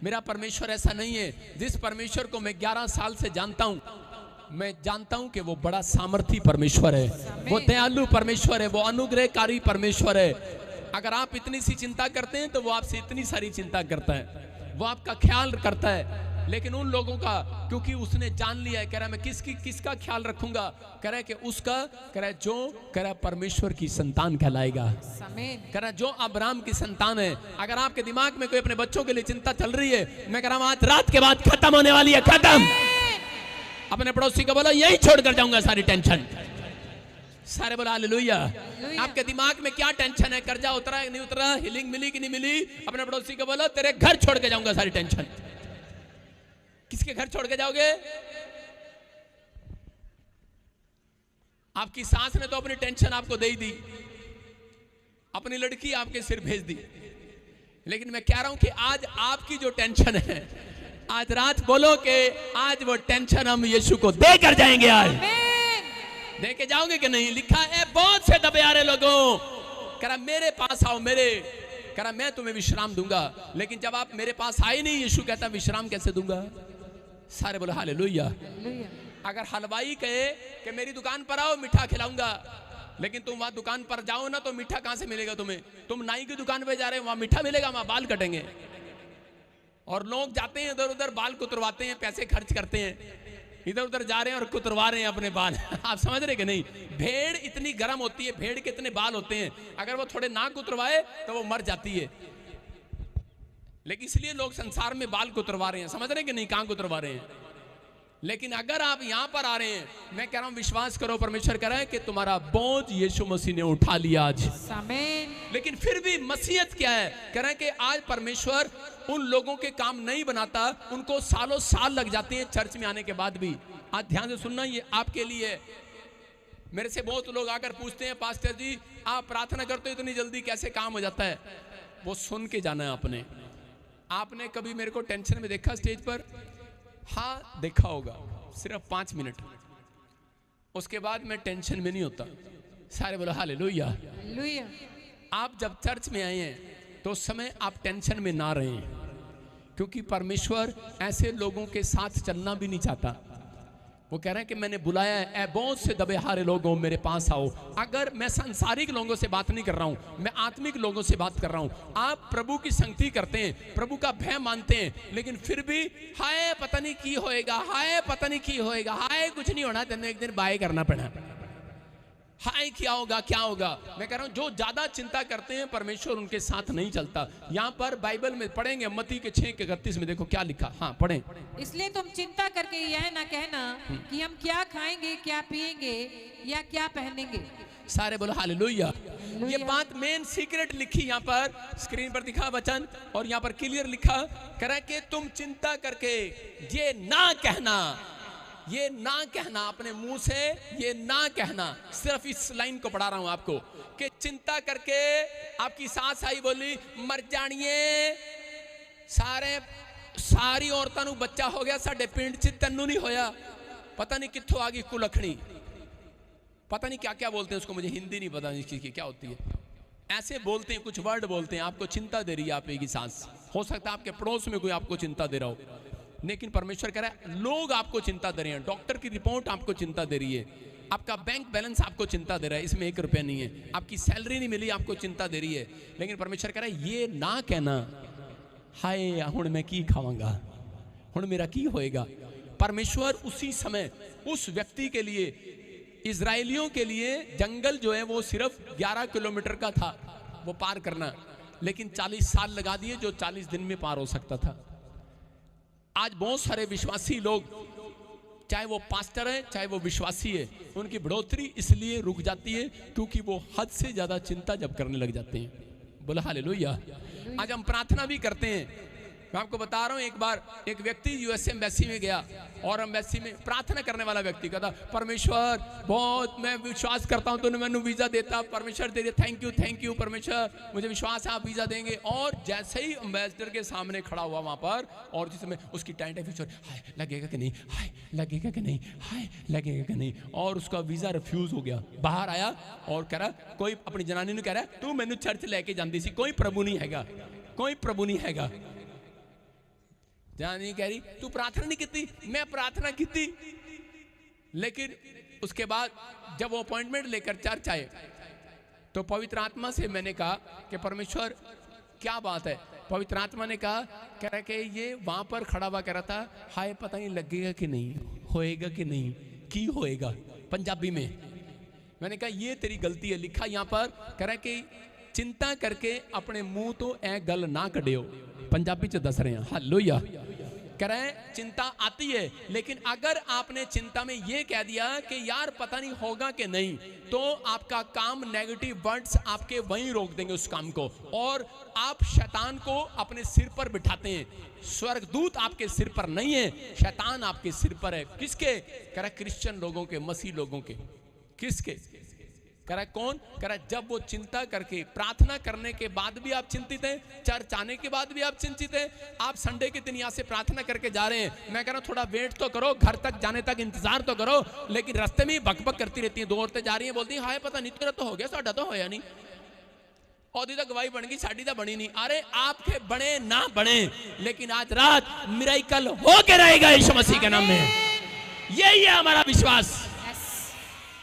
मेरा परमेश्वर ऐसा नहीं है। जिस परमेश्वर को मैं 11 साल से जानता हूं, मैं जानता हूं कि वो बड़ा सामर्थी परमेश्वर है, वो दयालु परमेश्वर है, वो अनुग्रहकारी परमेश्वर है। अगर आप इतनी सी चिंता करते हैं तो वो आपसे इतनी सारी चिंता करता है, वो आपका ख्याल करता है। लेकिन उन लोगों का, क्योंकि उसने जान लिया है, कह रहा है मैं किसका ख्याल रखूंगा, कह रहा है कि उसका, कह रहा है जो, कह रहा है परमेश्वर की संतान कहलाएगा। कह रहा है जो अब्राहम की संतान है। अगर आपके दिमाग में कोई अपने बच्चों के लिए चिंता चल रही है, मैं कह रहा हूं आज रात के बाद खत्म होने वाली है, खत्म। अपने पड़ोसी को बोलो यही छोड़कर जाऊंगा सारी टेंशन। सारे बोला हालेलुया। आपके दिमाग में क्या टेंशन है, कर्जा उतरा नहीं उतरा, हीलिंग मिली कि नहीं मिली, अपने पड़ोसी को बोलो तेरे घर छोड़ के जाऊंगा सारी टेंशन। किसके घर छोड़ के जाओगे? आपकी सास ने तो अपनी टेंशन आपको दे ही दी, अपनी लड़की आपके सिर भेज दी। लेकिन मैं कह रहा हूं कि आज आपकी जो टेंशन है, आज रात बोलो कि आज वो टेंशन हम यीशु को देकर जाएंगे। आज दे के जाओगे कि नहीं? लिखा है बहुत से दबे आ रहे लोगों, कह रहा मेरे पास आओ, कह रहा मैं तुम्हें विश्राम दूंगा। लेकिन जब आप मेरे पास आए नहीं, यीशु कहता विश्राम कैसे दूंगा? सारे बोलो हालेलुया। अगर हलवाई कहे कि मेरी दुकान पर आओ मीठा खिलाऊंगा, लेकिन तुम वहां दुकान पर जाओ ना तो मीठा कहां से मिलेगा तुम्हें? तुम नाई की दुकान पे जा रहे हो, वहां मीठा मिलेगा? वहां बाल कटेंगे। और लोग जाते हैं इधर उधर, बाल कुतरवाते हैं, पैसे खर्च करते हैं, इधर उधर जा रहे हैं और कुतरवा रहे हैं अपने बाल। आप समझ रहे कि नहीं? भेड़ इतनी गर्म होती है, भेड़ के इतने बाल होते हैं, अगर वो थोड़े ना कुतरवाए तो वो मर जाती है। लेकिन इसलिए लोग संसार में बाल कुतरवा रहे हैं। समझ रहे कि नहीं कहां कुतरवा रहे हैं? लेकिन अगर आप यहां पर आ रहे हैं, मैं कह रहा हूं विश्वास करो, परमेश्वर कह रहा है कि तुम्हारा बोझ यीशु मसीह ने उठा लिया आज। लेकिन फिर भी मसीहत क्या है? कह रहे हैं कि आज परमेश्वर उन लोगों के काम नहीं बनाता, उनको सालों साल लग जाते हैं चर्च में आने के बाद भी। आज ध्यान से सुनना, ये आपके लिए। मेरे से बहुत लोग आकर पूछते हैं पास्टर जी आप प्रार्थना करते हो इतनी जल्दी कैसे काम हो जाता है? वो सुन के जाना है आपने कभी मेरे को टेंशन में देखा स्टेज पर? हाँ देखा होगा, सिर्फ 5 मिनट, उसके बाद मैं टेंशन में नहीं होता। सारे बोलो हालेलुया। आप जब चर्च में आए हैं तो उस समय आप टेंशन में ना रहें, क्योंकि परमेश्वर ऐसे लोगों के साथ चलना भी नहीं चाहता। वो कह रहे हैं कि मैंने बुलाया है, ऐ बहुत से दबे हारे लोगों मेरे पास आओ। अगर मैं सांसारिक लोगों से बात नहीं कर रहा हूं, मैं आत्मिक लोगों से बात कर रहा हूं। आप प्रभु की संगति करते हैं, प्रभु का भय मानते हैं, लेकिन फिर भी हाय पता नहीं की होएगा, हाय पता नहीं की होएगा, हाय कुछ नहीं होना, तेने एक दिन बाय करना पड़ा, हाय क्या होगा। मैं कह रहा हूं जो ज्यादा चिंता करते हैं परमेश्वर उनके साथ नहीं चलता। यहाँ पर बाइबल में पढ़ेंगे मत्ती के 6:31 में, देखो क्या लिखा। हाँ पढ़ें। इसलिए तुम चिंता करके यह ना कहना कि हम क्या खाएंगे, क्या पिएंगे या क्या पहनेंगे। सारे बोलो हालेलुया। ये बात मेन सीक्रेट लिखी यहाँ पर स्क्रीन पर दिखा वचन, और यहाँ पर क्लियर लिखा कह रहा है कि तुम चिंता करके ये ना कहना, ये ना कहना, अपने मुंह से ये ना कहना। सिर्फ इस लाइन को पढ़ा रहा हूं आपको कि चिंता करके आपकी सास आई बोली मर जानिए, सारी औरतां नूं बच्चा हो गया, साडे पिंड च तन्नू नहीं होया। पता नहीं कित्थों आ गई कुलखणी, पता नहीं क्या क्या बोलते हैं उसको, मुझे हिंदी नहीं पता इसकी क्या होती है। ऐसे बोलते हैं, कुछ वर्ड बोलते हैं, आपको चिंता दे रही है आपकी सास। हो सकता है आपके पड़ोस में कोई आपको चिंता दे रहा हो, लेकिन परमेश्वर कह रहा है लोग आपको चिंता दे रहे हैं। डॉक्टर की रिपोर्ट आपको चिंता दे रही है, आपका बैंक बैलेंस आपको चिंता दे रहा है, इसमें 1 रुपया नहीं है, आपकी सैलरी नहीं मिली आपको चिंता दे रही है। लेकिन परमेश्वर कह रहा है ये ना कहना हाय हुण मैं की खावांगा, हुण मेरा की होएगा। परमेश्वर उसी समय उस व्यक्ति के लिए, इजराइलियों के लिए जंगल जो है वो सिर्फ 11 किलोमीटर का था वो पार करना, लेकिन 40 साल लगा दिए जो 40 दिन में पार हो सकता था। आज बहुत सारे विश्वासी लोग, चाहे वो पास्टर है चाहे वो विश्वासी है, उनकी बढ़ोतरी इसलिए रुक जाती है क्योंकि वो हद से ज्यादा चिंता जब करने लग जाते हैं। बोला हालेलुया। आज हम प्रार्थना भी करते हैं। मैं आपको बता रहा हूं, एक बार एक व्यक्ति यूएस एम्बेसी में गया और एम्बेसी में प्रार्थना करने वाला व्यक्ति कहता, परमेश्वर बहुत मैं विश्वास करता हूं तूने मैंने वीजा देता, परमेश्वर तेरे थैंक यू परमेश्वर, मुझे विश्वास है आप वीजा देंगे। और जैसे ही एम्बेसडर के सामने खड़ा हुआ वहां पर, और जिसमें उसकी टाइम हाय लगेगा कि नहीं, हाय लगेगा कि नहीं, हाय लगेगा कि नहीं, और उसका वीजा रिफ्यूज हो गया। बाहर आया और कह रहा, कोई अपनी जनानी ने कह रहा तू मैनू चर्च लेके जाती सी, कोई प्रभु नहीं हैगा, कोई प्रभु नहीं हैगा। जानी कह रही तू प्रार्थना नहीं की, मैं प्रार्थना की थी। लेकिन उसके बाद जब वो अपॉइंटमेंट लेकर चर्च आए तो पवित्र आत्मा से मैंने कहा कि परमेश्वर क्या बात है। पवित्र आत्मा ने कहा, कह रहा कि ये वहां पर खड़ा हुआ कह रहा था, हाय पता नहीं लगेगा कि नहीं, होएगा कि नहीं, की होएगा, पंजाबी में। मैंने कहा ये तेरी गलती है, लिखा यहाँ पर, कह रहा कि चिंता करके अपने मुंह तो ए गल ना कढ़ियो। पंजाबी च दस रहे हैं, हालेलुया। कह रहे हैं चिंता आती है, लेकिन अगर आपने चिंता में ये कह दिया कि यार पता नहीं होगा कि नहीं, तो आपका काम, नेगेटिव वर्ड्स आपके वहीं रोक देंगे उस काम को, और आप शैतान को अपने सिर पर बिठाते हैं। स्वर्गदूत आपके सिर पर नहीं है, शैतान आपके सिर पर है। किसके? कह रहा क्रिश्चियन लोगों के, मसीह लोगों के। किसके? कह रहा कौन? कह रहा जब वो चिंता करके, प्रार्थना करने के बाद भी आप चिंतित हैं, चर्च आने के बाद भी आप चिंतित हैं, आप संडे के दिन यहाँ से प्रार्थना करके जा रहे हैं, मैं कह रहा हूँ थोड़ा वेट तो करो, घर तक जाने तक इंतजार तो करो, लेकिन रास्ते में बकबक करती रहती हैं। 2 औरतें जा रही हैं, बोलती हैं हाय पता नहीं तेरा तो हो गया, साडा तो होया नहीं, ओदी तो गवाही बन गई, साडी तो बनी नहीं। अरे आपके बने ना बने, लेकिन आज रात मिरेकल हो के रहेगा यीशु मसीह के नाम में। यही है हमारा विश्वास।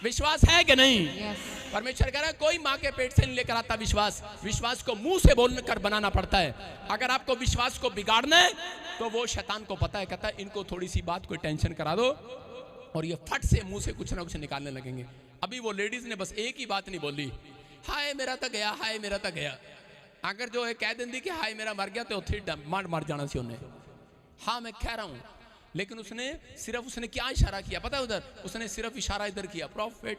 विश्वास है कि नहीं? परमेश्वर कह रहा है कोई माँ के पेट से नहीं लेकर आता विश्वास, विश्वास को मुंह से बोलकर बनाना पड़ता है। अगर आपको विश्वास को बिगाड़ना है तो वो शैतान को पता है, कहता है इनको थोड़ी सी बात को टेंशन करा दो और ये फट से मुंह से कुछ ना कुछ निकालने लगेंगे। अभी वो लेडीज ने बस एक ही बात नहीं बोली, हाय मेरा तो गया, हाय मेरा तो गया। अगर जो है कह देंगी कि हाय मेरा मर गया तो मार जाना सी उन्हें। हाँ मैं कह रहा हूं, लेकिन उसने क्या इशारा किया पता है? उधर उसने सिर्फ इशारा इधर किया, प्रॉफिट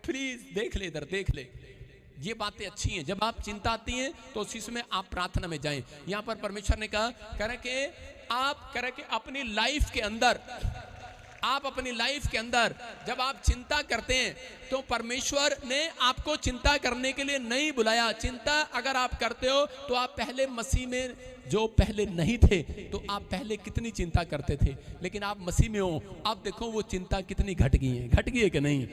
प्लीज देख ले, इधर देख ले। ये बातें अच्छी हैं। जब आप चिंता आती हैं तो उसी समय आप प्रार्थना में जाएं। यहाँ पर परमेश्वर ने कहा, कह रहे कि आप कह रहे कि अपनी लाइफ के अंदर, आप अपनी लाइफ के अंदर जब आप चिंता करते हैं तो परमेश्वर ने आपको चिंता करने के लिए नहीं बुलाया। चिंता अगर आप करते हो तो आप पहले मसीह में जो पहले नहीं थे तो आप पहले कितनी चिंता करते थे, लेकिन आप मसीह में हो, आप देखो वो चिंता कितनी घट गई है। घट गई है कि नहीं?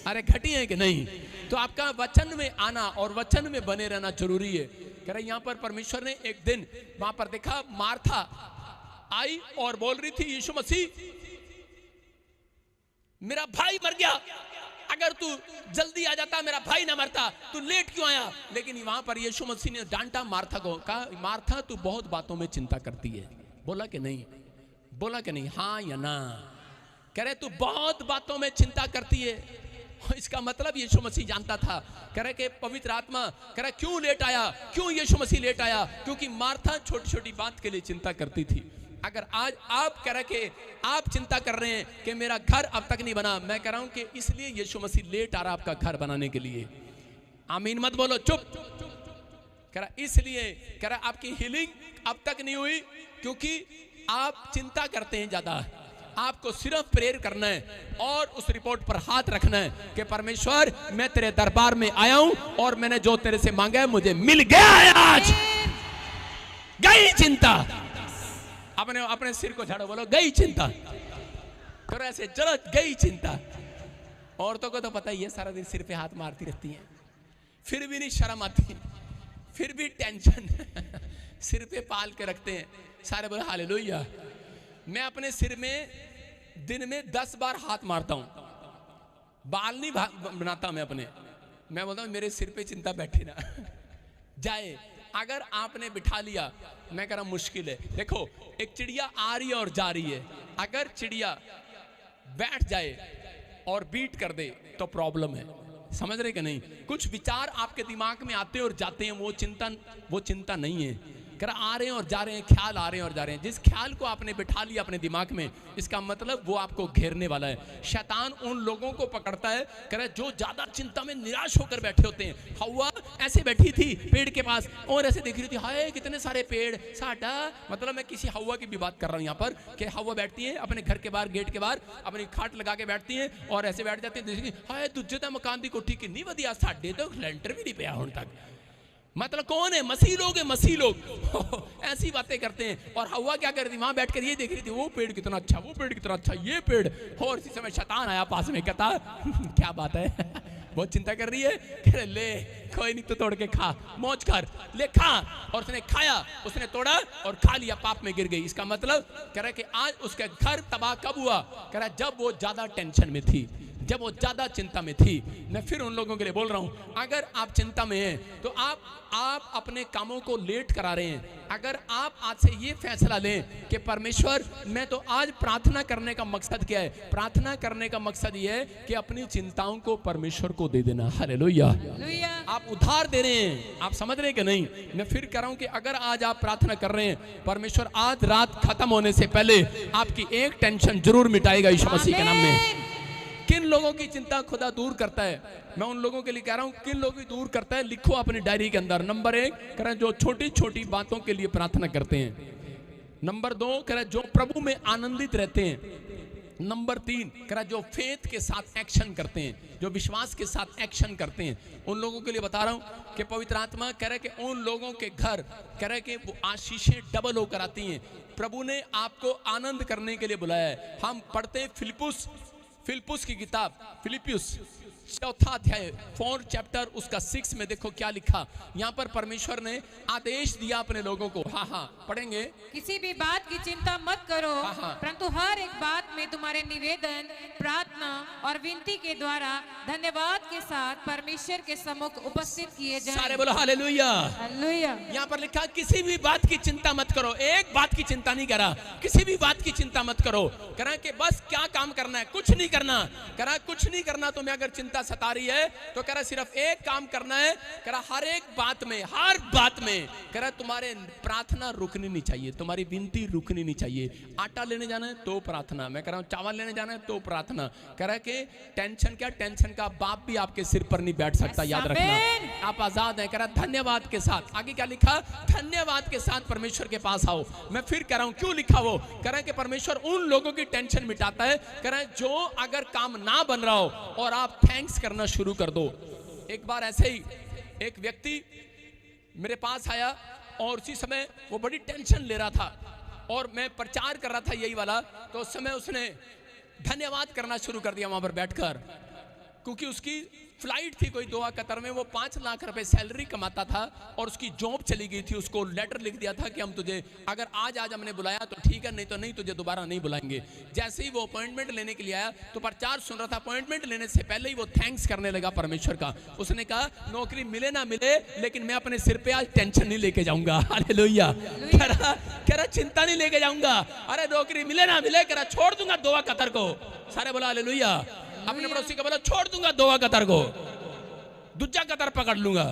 अरे घटी है कि नहीं? तो आपका वचन में आना और वचन में बने रहना जरूरी है। कह रहे यहाँ पर परमेश्वर ने एक दिन वहां पर देखा, मार्था आई और बोल रही थी, यीशु मसीह मेरा भाई मर गया, अगर तू जल्दी आ जाता मेरा भाई ना मरता, तू लेट क्यों आया? लेकिन वहां पर यीशु मसीह ने डांटा मार्था को, कहा मार्था तू बहुत बातों में चिंता करती है। बोला कि नहीं? बोला कि नहीं? हाँ या ना? कह रहे तू बहुत बातों में चिंता करती है। इसका मतलब यीशु मसीह जानता था। कह रहे कि पवित्र आत्मा कह रहा क्यों लेट आया? क्यों यीशु मसीह लेट आया? क्योंकि मार्था छोटी छोटी बात के लिए चिंता करती थी। अगर आज आप कह रहे कि आप चिंता कर रहे हैं कि मेरा घर अब तक नहीं बना, मैं कह रहा हूं कि इसलिए यीशु मसीह लेट आ रहा आपका घर बनाने के लिए। आमीन मत बोलो, चुप। कह रहा इसलिए, कह रहा आपकी हीलिंग अब तक नहीं हुई क्योंकि आप चिंता करते हैं ज्यादा। आपको सिर्फ प्रेयर करना है और उस रिपोर्ट पर हाथ रखना है कि परमेश्वर मैं तेरे दरबार में आया हूं और मैंने जो तेरे से मांगा है मुझे मिल गया है। आज गई चिंता। अपने अपने सिर को झाड़ो, बोलो गई चिंता। करो ऐसे, चलो गई चिंता। औरतों को तो पता ही है, सारा दिन सिर पे हाथ मारती रहती हैं, फिर भी नहीं शर्म आती, फिर भी टेंशन सिर पे पाल के रखते हैं। सारे बोले हालेलुया। मैं अपने सिर में दिन में 10 बार हाथ मारता हूं, बाल नहीं बनाता मैं अपने। मैं बोलता हूं मेरे सिर पे चिंता बैठे ना जाए, अगर आपने बिठा लिया, मैं कह रहा हूं मुश्किल है। देखो एक चिड़िया आ रही है और जा रही है, अगर चिड़िया बैठ जाए और बीट कर दे तो प्रॉब्लम है, समझ रहे कि नहीं? कुछ विचार आपके दिमाग में आते हैं और जाते हैं, वो चिंता नहीं है। कह रहा आ रहे हैं और जा रहे हैं, ख्याल आ रहे हैं और जा रहे हैं। जिस ख्याल को आपने बिठा लिया अपने दिमाग में, इसका मतलब वो आपको घेरने वाला है। शैतान उन लोगों को पकड़ता है, कह रहा है जो ज्यादा चिंता में निराश होकर बैठे होते हैं। हवा ऐसे बैठी थी पेड़ के पास और ऐसे देख रही थी, हाय कितने सारे पेड़, साडा, मतलब मैं किसी हवा की भी बात कर रहा हूँ यहाँ पर, कि हवा बैठती है अपने घर के बाहर, गेट के बाहर अपनी खाट लगा के बैठती है और ऐसे बैठ जाती है, हाय दूजे तो मकान की कोठी कितनी वधिया, साडे तो लेंटर भी नहीं पाया हुण तक। मतलब कौन है? मसीह लोग है, मसीह लोग ऐसी बातें करते हैं। और हवा क्या कर रही थी? वहां बैठकर ये देख रही थी, वो पेड़ कितना अच्छा, वो पेड़ कितना अच्छा, ये पेड़। और इसी समय शैतान आया पास में, कहता क्या बात है बहुत चिंता कर रही है, कह रहे ले कोई नहीं, तो तोड़ के खा, मौज कर, ले खा। और उसने खाया, उसने तोड़ा और खा लिया, पाप में गिर गई। इसका मतलब कह रहा है कि आज उसके घर तबाह कब हुआ? कह रहा है जब वो ज्यादा टेंशन में थी, जब वो ज्यादा चिंता में थी। मैं फिर उन लोगों के लिए बोल रहा हूं, अगर आप चिंता में हैं तो आप अपने कामों को लेट करा रहे हैं। अगर आप आज से ये फैसला लें कि परमेश्वर मैं तो आज प्रार्थना करने का मकसद क्या है? प्रार्थना करने का मकसद ये है कि अपनी चिंताओं को परमेश्वर को दे देना। हालेलुया। आप उधार दे रहे हैं, आप समझ रहे हैं कि नहीं? मैं फिर कह रहा हूं कि अगर आज आप प्रार्थना कर रहे हैं, परमेश्वर आज रात खत्म होने से पहले आपकी एक टेंशन जरूर मिटाएगा यीशु मसीह के नाम में। किन लोगों की चिंता खुदा दूर करता है? मैं उन लोगों के लिए कह रहा हूं, किन लोगों की दूर करता है लिखो अपनी डायरी के अंदर। नंबर 1 कह रहा है जो छोटी छोटी बातों के लिए प्रार्थना करते हैं। नंबर 2 कह रहा है जो प्रभु में आनंदित रहते हैं। नंबर 3 कह रहा है जो फेथ के साथ एक्शन करते हैं, जो विश्वास के साथ एक्शन करते हैं। उन लोगों के लिए बता रहा हूं कि पवित्र आत्मा कह रहा है कि उन लोगों के घर कह रहा है कि वो आशीषें डबल होकर आती हैं। प्रभु ने आपको आनंद करने के लिए बुलाया है। हम पढ़ते हैं फिलिप्पुस की किताब, फिलिपियुस 4 अध्याय 4 चैप्टर उसका 6 में देखो क्या लिखा। यहाँ पर परमेश्वर ने आदेश दिया अपने लोगों को। हाँ पढ़ेंगे। किसी भी बात की चिंता मत करो, हाँ। परंतु हर एक बात में तुम्हारे निवेदन, प्रार्थना और विनती के द्वारा धन्यवाद के साथ परमेश्वर के सम्मुख उपस्थित किए जाएं। सारे बोलो हालेलुया। हालेलुया। यहाँ पर लिखा किसी भी बात की चिंता मत करो। एक बात की चिंता नहीं करा, किसी भी बात की चिंता मत करो। करा कि बस क्या काम करना है, कुछ नहीं करना। करा कुछ नहीं करना, तुम्हें अगर चिंता सता रही है तो कह रहा सिर्फ एक काम करना है। कह रहा हर एक बात में, हर बात में कह रहा तुम्हारे प्रार्थना रुकनी नहीं चाहिए, तुम्हारी विनती रुकनी नहीं चाहिए। आटा लेने जाना है तो प्रार्थना, मैं कह रहा हूं चावल लेने जाना है तो प्रार्थना। कह रहा है कि टेंशन क्या, टेंशन का बाप भी आपके सिर पर नहीं बैठ सकता, याद रखना। आप आजाद हैं। कह रहा धन्यवाद के साथ, आगे क्या लिखा? धन्यवाद के साथ परमेश्वर के पास आओ। मैं फिर कह रहा हूं क्यों लिखा वो? कह रहा है कि परमेश्वर उन लोगों की टेंशन मिटाता है। कह रहा है जो अगर काम ना बन रहा हो और आप थैंक्स करना शुरू कर दो। एक बार ऐसे ही एक व्यक्ति मेरे पास आया और उसी समय वो बड़ी टेंशन ले रहा था और मैं प्रचार कर रहा था यही वाला। तो उस समय उसने धन्यवाद करना शुरू कर दिया वहां पर बैठकर, क्योंकि उसकी फ्लाइट थी कोई दोहा कतर में, वो 5 लाख रुपए सैलरी कमाता था और उसकी जॉब चली गई थी। उसको लेटर लिख दिया था कि हम तुझे अगर आज हमने बुलाया तो ठीक है, नहीं तो नहीं, तुझे दोबारा नहीं बुलाएंगे। जैसे ही वो अपॉइंटमेंट लेने के लिए आया तो प्रचार सुन रहा था, अपॉइंटमेंट लेने से पहले ही वो थैंक्स करने लगा परमेश्वर का। उसने कहा नौकरी मिले ना मिले लेकिन मैं अपने सिर पे आज टेंशन नहीं लेके जाऊंगा। हालेलुया। कह रहा चिंता नहीं लेके जाऊंगा। अरे नौकरी मिले ना मिले, कह रहा छोड़ दूंगा दोहा कतर को। सारे बोला हालेलुया। अपने पड़ोसी को बोला छोड़ दूंगा दोहा कतर को, दूजा कतर पकड़ लूंगा,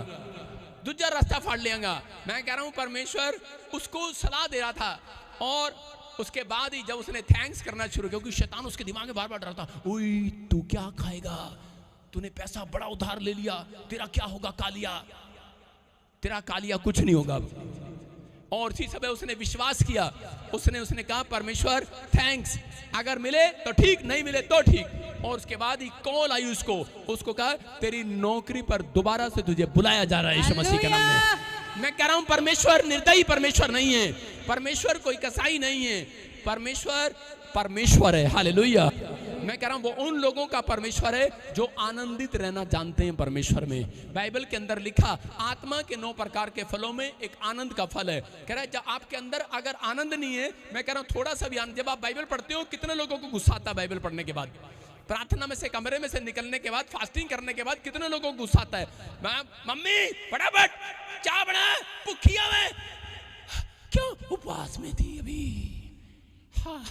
दूजा रास्ता फाड़ लेगा। मैं कह रहा हूं परमेश्वर उसको सलाह दे रहा था और उसके बाद ही जब उसने थैंक्स करना शुरू किया, क्योंकि शैतान उसके दिमाग में बार बार डर रहा था, ओए तू क्या खाएगा, तूने पैसा बड़ा उधार ले लिया, तेरा क्या होगा कालिया, तेरा कालिया कुछ नहीं होगा। और इसी समय उसने विश्वास किया। उसने कहा परमेश्वर थैंक्स, अगर मिले तो ठीक, नहीं मिले तो ठीक। और उसके बाद ही कॉल आई उसको कहा तेरी नौकरी पर दोबारा से तुझे बुलाया जा रहा है यीशु मसीह के नाम में। मैं कह रहा हूं परमेश्वर निर्दयी परमेश्वर नहीं है, परमेश्वर कोई कसाई नहीं है, परमेश्वर है। हालेलुया। मैं कह रहा हूं वो उन लोगों का परमेश्वर है जो आनंदित रहना जानते हैं परमेश्वर में। बाइबल के अंदर लिखा आत्मा के 9 प्रकार के फलों में एक आनंद का फल है। कह रहा है जब आपके अंदर अगर आनंद नहीं है, मैं कह रहा हूं थोड़ा सा भी आनंद, जब आप बाइबल पढ़ते हो कितने लोगों को गुस्सा आता है बाइबल पढ़ने के बाद? प्रार्थना में से, कमरे में से निकलने के बाद, फास्टिंग करने के बाद कितने लोगों को गुस्सा आता है, मम्मी फटाफट चाय बना, भूखिया में, क्यों उपवास में थी अभी। हाँ,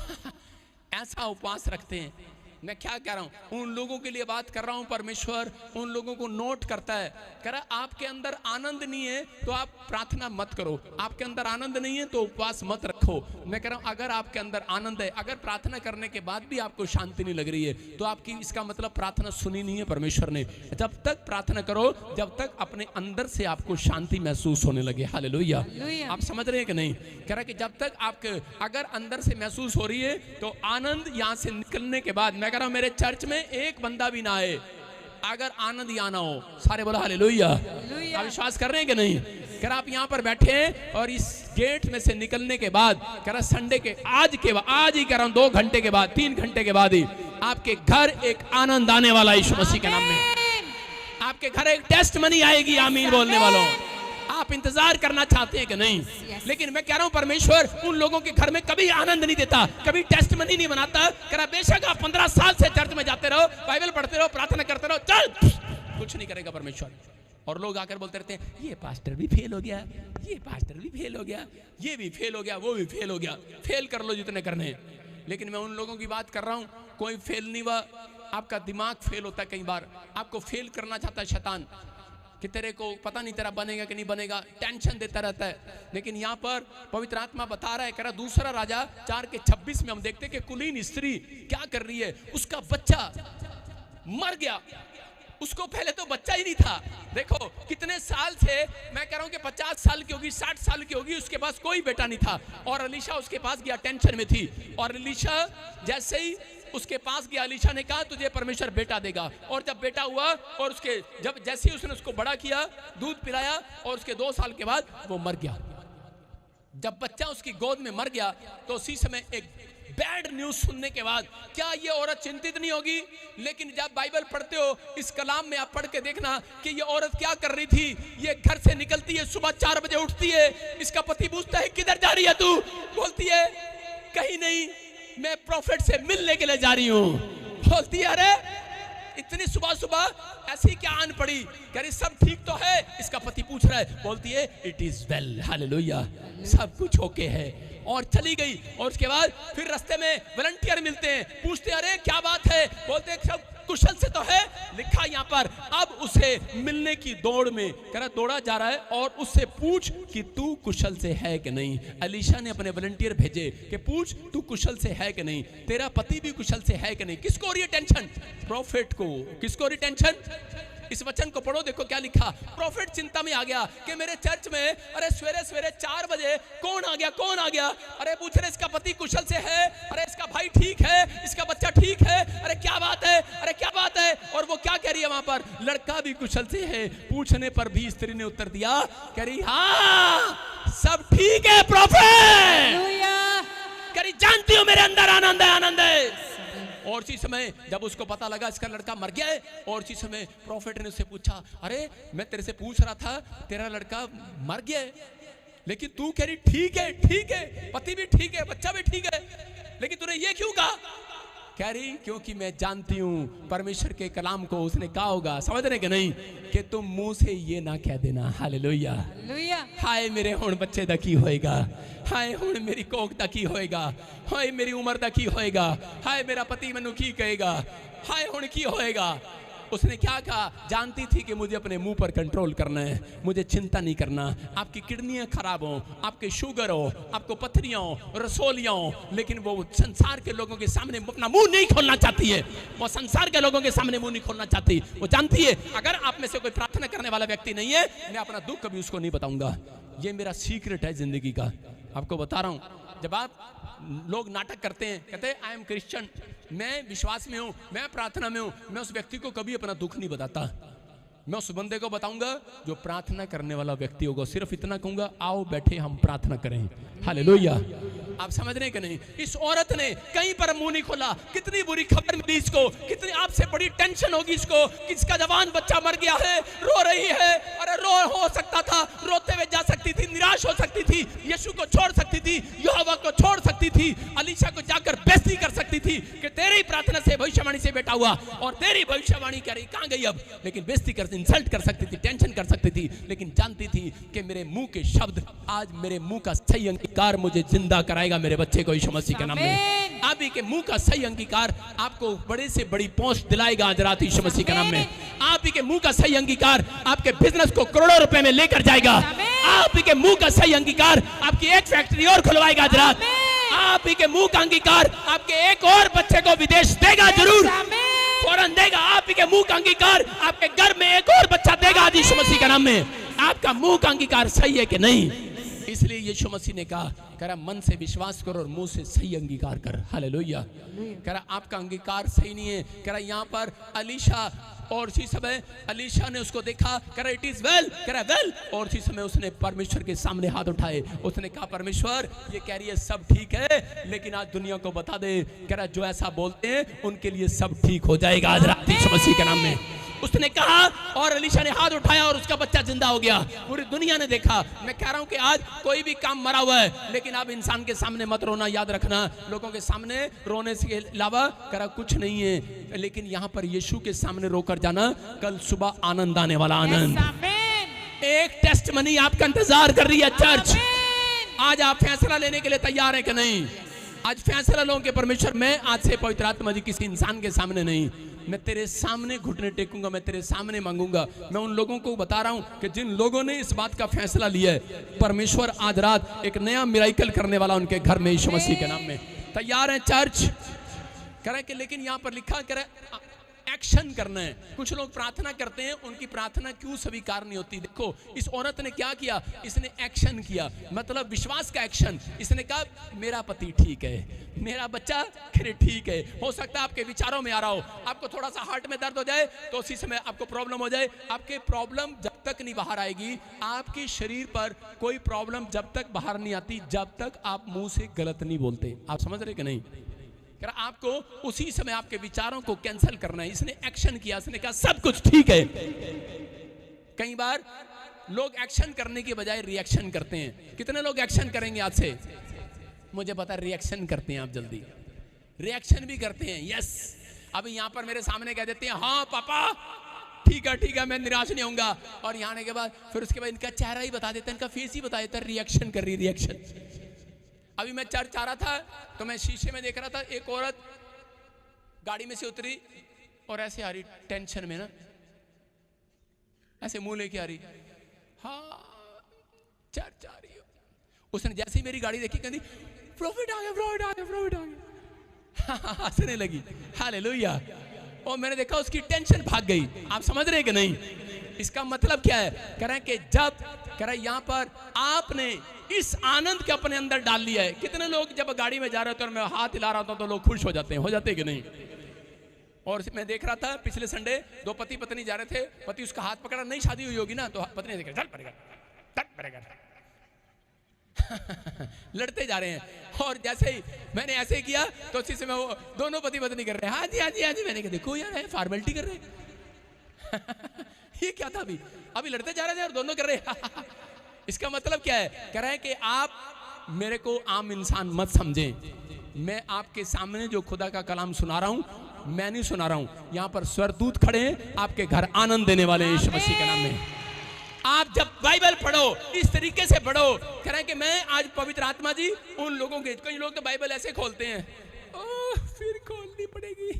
ऐसा उपवास रखते हैं। मैं क्या कह रहा हूं, उन लोगों के लिए बात कर रहा हूं। परमेश्वर उन लोगों को नोट करता है, कह रहा आपके अंदर आनंद नहीं है तो आप प्रार्थना मत करो, आपके अंदर आनंद नहीं है तो उपवास मत रखो। मैं कह रहा हूं अगर आपके अंदर आनंद है, अगर प्रार्थना करने के बाद भी आपको शांति नहीं लग रही है तो आपकी, इसका मतलब प्रार्थना सुनी नहीं है परमेश्वर ने। जब तक प्रार्थना करो जब तक अपने अंदर से आपको शांति महसूस होने लगे। हालेलुया। आप समझ रहे हैं कि नहीं? कह रहा कि जब तक आपके अगर अंदर से महसूस हो रही है तो आनंद यहां से निकलने के बाद, मैं कह रहा हूं मेरे चर्च में एक बंदा भी ना आए अगर आनंद यहाँ ना हो। सारे बोला हालेलुया। आप विश्वास कर रहे हैं कि नहीं? कह रहा आप यहाँ पर बैठे हैं और इस गेट में से निकलने के बाद, कह रहा संडे के आज ही कह रहा हूं 2 घंटे के बाद, 3 घंटे के बाद ही आपके घर एक आनंद आने वाला है यीशु मसीह के नाम में। आपके घर एक टेस्ट मनी आएगी। आमीन बोलने वालों, आप इंतजार करना चाहते हैं कि नहीं? लेकिन मैं कह रहा हूं परमेश्वर उन लोगों के घर में कभी आनंद नहीं देता, कभी टेस्ट मनी नहीं बनाता। कह रहा बेशक आप 15 साल से चर्च में जाते रहो, बाइबल पढ़ते रहो, प्रार्थना करते रहो, चल कुछ नहीं करेगा परमेश्वर। और लोग आकर बोलते रहते हैं ये पास्टर भी फेल हो गया, ये पास्टर भी फेल हो गया, ये भी फेल हो गया, वो भी फेल हो गया। फेल कर लो जितने करने हैं। लेकिन मैं उन लोगों की बात कर रहा हूं, कोई फेल नहीं हुआ। आपका दिमाग फेल होता है, कई बार आपको फेल करना चाहता है शैतान कि तेरे को पता नहीं तेरा बनेगा कि नहीं बनेगा, टेंशन देता रहता है। लेकिन यहाँ पर पवित्र आत्मा बता रहा है, कह रहा दूसरा राजा 4:26 में हम देखते हैं कि कुलीन स्त्री क्या कर रही है, उसका बच्चा मर गया। उसको पहले तो बच्चा ही नहीं था। देखो कितने साल से, मैं कह रहा हूं कि 50 साल की होगी, 60 साल की होगी, उसके पास कोई बेटा नहीं था। और अलीशा उसके पास गया, टेंशन में थी। और अलीशा जैसे ही उसके पास गया, अलीशा ने कहा तुझे परमेश्वर बेटा देगा। और जब बेटा हुआ और उसके जब जैसे ही उसने उसको बड़ा किया, दूध पिलाया, और उसके 2 साल के बाद वो मर गया। जब बच्चा उसकी गोद में मर गया तो उसी समय एक बैड न्यूज सुनने के बाद क्या ये औरत चिंतित नहीं होगी? लेकिन जब बाइबल पढ़ते हो, इस कलाम में आप पढ़ के देखना कि ये औरत क्या कर रही थी। ये घर से निकलती है, सुबह 4 बजे उठती है। इसका पति पूछता है किधर जा रही है तू? बोलती है कहीं नहीं, मैं प्रॉफिट से मिलने के लिए जा रही हूं। बोलती है अरे इतनी सुबह सुबह ऐसी क्या आन पड़ी? कह रही सब ठीक तो है। इसका पति पूछ रहा है, बोलती है इट इज वेल, हालेलुया, सब कुछ ओके है। और चली गई। और उसके बाद फिर रास्ते में वॉलंटियर मिलते हैं, पूछते अरे क्या बात है? बोलते हैं सब कुशल से तो है, लिखा यहाँ पर। अब उसे मिलने की दौड़ में कह रहा दौड़ा जा रहा है और उससे पूछ कि तू कुशल से है कि नहीं। अलीशा ने अपने वॉलंटियर भेजे कि पूछ तू कुशल से है कि नहीं, तेरा पति भी कुशल से है कि नहीं। किसको हो रही है टेंशन? प्रॉफिट को। किसको हो रही टेंशन? इस वचन को पढ़ो, देखो क्या लिखा। प्रॉफिट चिंता में आ गया कि मेरे चर्च में अरे सवेरे सवेरे 4 बजे कौन आ गया, कौन आ गया? अरे पूछ रहे इसका पति कुशल से है, अरे इसका भाई ठीक है, इसका बच्चा ठीक है, अरे क्या बात है, अरे क्या बात है? और वो क्या कह रही है वहां पर? लड़का भी कुशल से है। पूछने पर भी स्त्री ने उत्तर दिया, कह रही हाँ सब ठीक है प्रॉफिट। कह रही जानती हूं मेरे अंदर आनंद है, आनंद है। और उसी समय जब उसको पता लगा इसका लड़का मर गया है, और उसी समय प्रॉफिट ने उससे पूछा अरे मैं तेरे से पूछ रहा था तेरा लड़का मर गया है, लेकिन तू कह रही ठीक है, ठीक है, पति भी ठीक है, बच्चा भी ठीक है, लेकिन तूने ये क्यों कहा? कह रही क्योंकि मैं जानती हूं परमेश्वर के कलाम को उसने कहा होगा, समझ रहे कि नहीं, कि तुम मुंह से ये ना कह देना। हालेलुया। हाय मेरे हुण बच्चे दा की होएगा, हाय हुण मेरी कोख दा की होएगा, हाय मेरी उम्र दा की होएगा, हाय मेरा पति मैनू की कहेगा, हाय हुण की होएगा। उसने क्या कहा? जानती थी कि मुझे अपने मुंह पर कंट्रोल करना है, मुझे चिंता नहीं करना। आपकी किडनियां खराब हो, आपके शुगर हो, आपको पथरियां हो, रसोलियां हो, लेकिन वो संसार के लोगों के सामने अपना मुंह नहीं खोलना चाहती है। वो संसार के लोगों के सामने मुंह नहीं खोलना चाहती। वो जानती है अगर आप में से कोई प्रार्थना करने वाला व्यक्ति नहीं है, मैं अपना दुख कभी उसको नहीं बताऊंगा। ये मेरा सीक्रेट है जिंदगी का, आपको बता रहा हूं। जब आप लोग नाटक करते हैं, कहते हैं आई एम क्रिश्चियन, मैं विश्वास में हूं, मैं प्रार्थना में हूं, मैं उस व्यक्ति को कभी अपना दुख नहीं बताता। मैं उस बंदे को बताऊंगा जो प्रार्थना करने वाला व्यक्ति होगा। सिर्फ इतना कहूंगा आओ बैठे हम प्रार्थना करें। हालेलुया। आप समझ रहे कि नहीं? इस औरत ने कहीं पर मुंह नहीं खोला। कितनी बुरी खबर मिली इसको, कितनी आपसे बड़ी टेंशन होगी इसको कि इसका जवान बच्चा मर गया है, रो रही है। अरे रो हो सकता था, रोते हुए जा सकती थी, निराश हो सकती थी, यीशु को छोड़ सकती थी, यहोवा को छोड़ सकती थी, अलीशा को जाकर बेच बेइज्जती कर सकती थी कि तेरी प्रार्थना से भविष्यवाणी से बेटा हुआ और तेरी भविष्यवाणी कह रही कहां गई अब, लेकिन बेइज्जती कर, इंसल्ट कर सकती थी, टेंशन कर सकती थी, लेकिन जानती थी कि मेरे मुंह के शब्द, आज मेरे मुंह का सही अंगीकार मुझे जिंदा कराएगा मेरे बच्चे को यीशु मसीह के नाम में। आप ही के मुंह का सही अंगीकार आपको बड़े से बड़ी पहुंच दिलाएगा आज रात यीशु मसीह के नाम में। आप ही के मुंह का सही अंगीकार आपके बिजनेस को करोड़ों रुपए में लेकर जाएगा। आप ही के मुंह का सही अंगीकार आपकी एक फैक्ट्री और खुलवाएगा आज रात। आप ही के मुंह का अंगीकार आपके एक और बच्चे को विदेश देगा, जरूर फौरन देगा। आप ही के मुंह का अंगीकार आपके घर में एक और बच्चा देगा आज यीशु मसीह के नाम में। आपका मुंह का अंगीकार सही है कि नहीं? इसलिए यीशु मसीह ने कहा मन से विश्वास करो और मुंह से सही अंगीकार कर। हालेलुया। कह रहा आपका अंगीकार सही नहीं है। कह रहा यहाँ पर अलीशा और उसी समय अलीशा ने उसको देखा, कह रहा इट इज वेल, कह रहा वेल, और उसी समय उसने परमेश्वर के सामने हाथ उठाए। उसने कहा परमेश्वर ये कह रही है सब ठीक है, लेकिन आज दुनिया को बता दे, कह रहा जो ऐसा बोलते हैं उनके लिए सब ठीक हो जाएगा आज रात यीशु मसीह के नाम में। उसने कहा और अलीशा ने हाथ उठाया और उसका बच्चा जिंदा हो गया। पूरी दुनिया ने देखा। मैं कह रहा हूं कि आज कोई भी काम मरा हुआ है, लेकिन आप इंसान के सामने मत रोना, याद रखना। लोगों के सामने रोने से अलावा करा कुछ नहीं है, लेकिन यहाँ पर यीशु के सामने रोकर जाना, कल सुबह आनंद आने वाला आनंद। एक टेस्ट मनी आपका इंतजार कर रही है चर्च। आज आप फैसला लेने के लिए तैयार है कि नहीं? आज फैसला लो कि परमेश्वर मैं आज से पवित्र आत्मा जी किसी इंसान के सामने नहीं, मैं तेरे सामने घुटने टेकूंगा, मैं तेरे सामने मांगूंगा। मैं उन लोगों को बता रहा हूं कि जिन लोगों ने इस बात का फैसला लिया है, परमेश्वर आज रात एक नया मिराकल करने वाला उनके घर में यीशु मसीह के नाम में। तैयार है चर्च? करें कि लेकिन यहां पर लिखा करे एक्शन करना है। कुछ लोग प्रार्थना करते हैं, उनकी प्रार्थना क्यों स्वीकार नहीं होती? देखो इस औरत ने क्या किया, इसने एक्शन किया, मतलब विश्वास का एक्शन। इसने कहा मेरा पति ठीक है, मेरा बच्चा फिर ठीक है। हो सकता है आपके विचारों में आ रहा हो, आपको थोड़ा सा हार्ट में दर्द हो जाए तो उसी समय आपको प्रॉब्लम हो जाए। आपके प्रॉब्लम जब तक नहीं बाहर आएगी, आपके शरीर पर कोई प्रॉब्लम जब तक बाहर नहीं आती, जब तक आप मुंह से गलत नहीं बोलते। आप समझ रहे कि नहीं? आपको उसी समय आपके विचारों को कैंसिल करना है। इसने एक्शन किया, इसने कहा सब कुछ ठीक है। कई बार लोग एक्शन करने के बजाय रिएक्शन करते हैं। कितने लोग एक्शन करेंगे आज से? मुझे पता है रिएक्शन करते हैं आप, जल्दी रिएक्शन भी करते हैं। यस, अभी यहां पर मेरे सामने कह देते हैं हाँ पापा ठीक है मैं निराश नहीं होऊंगा, और यहाँ आने के बाद फिर उसके बाद इनका चेहरा ही बता देता है, इनका फेस ही बता देता है, रिएक्शन कर रही, रिएक्शन। अभी मैं चर्च आ रहा था तो मैं शीशे में देख रहा था, एक औरत गाड़ी में से उतरी और ऐसे आ रही टेंशन में ना, ऐसे मुंह लेके आ रही, हाँ चर्च आ रही हो। उसने जैसे ही मेरी गाड़ी देखी कहती प्रॉफिट आ गया, प्रॉफिट आ गया, प्रॉफिट आ गया, हंसने लगी। हालेलुया। और मैंने देखा उसकी टेंशन भाग गई। आप समझ रहे कि नहीं? इसका मतलब क्या है? कह रहे हैं कि जब कह रहे यहाँ पर आपने इस आनंद के अपने अंदर डाल लिया है। कितने लोग जब गाड़ी में जा रहे होते और मैं हाथ हिला रहा होता तो लोग खुश हो जाते हैं, हो जाते हैं कि नहीं? और मैं देख रहा था पिछले संडे दो पति पत्नी जा रहे थे, पति उसका हाथ पकड़ा, नहीं शादी हुई होगी ना, तो पत्नी ने देखा चल पड़ेगा लड़ते जा रहे हैं। और जैसे ही मैंने ऐसे किया तो उसी समय वो दोनों पति पत्नी कर रहे हैं हाँ जी हाँ जी हाँ जी। मैंने कहा देखो यार फॉर्मेलिटी कर रहे हैं ये क्या था? अभी लड़ते जा रहे थे और दोनों कर रहे हैं इसका मतलब क्या है? कह रहे हैं कि आप मेरे को आम इंसान मत समझें। मैं आपके सामने जो खुदा का कलाम सुना रहा हूं, मैं नहीं सुना रहा हूं। यहां पर स्वर्गदूत खड़े हैं, आपके घर आनंद देने वाले यीशु मसीह के नाम में। आप जब बाइबल पढ़ो इस तरीके से पढ़ो। कह रहे हैं कि मैं आज पवित्र आत्मा जी उन लोगों के, कई लोग तो बाइबल ऐसे खोलते हैं, फिर खोलनी पड़ेगी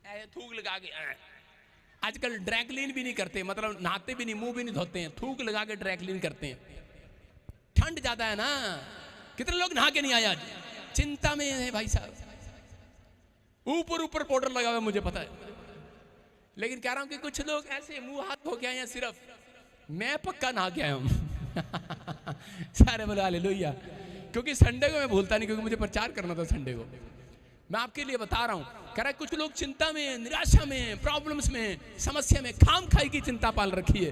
ऐसे थूक लगा के। आजकल ड्रैगलिन भी नहीं करते, मतलब नहाते भी नहीं, मुंह भी नहीं धोते हैं, थूक लगा के ड्रैगलिन करते हैं। ठंड ज्यादा है ना, कितने लोग नहा के नहीं आए आज? चिंता में है भाई साहब, ऊपर पाउडर लगा हुआ मुझे पता है, लेकिन कह रहा हूं कि कुछ लोग ऐसे मुंह हाथ धो के आए हैं सिर्फ। मैं पक्का नहा के आया हूं सारे बोले हालेलुया, क्योंकि संडे को मैं भूलता नहीं, क्योंकि मुझे प्रचार करना था संडे को। मैं आपके लिए बता रहा हूं, कह रहा है कुछ लोग चिंता में, निराशा में, प्रॉब्लम्स में, समस्या में खाम खाई की चिंता पाल रखी है।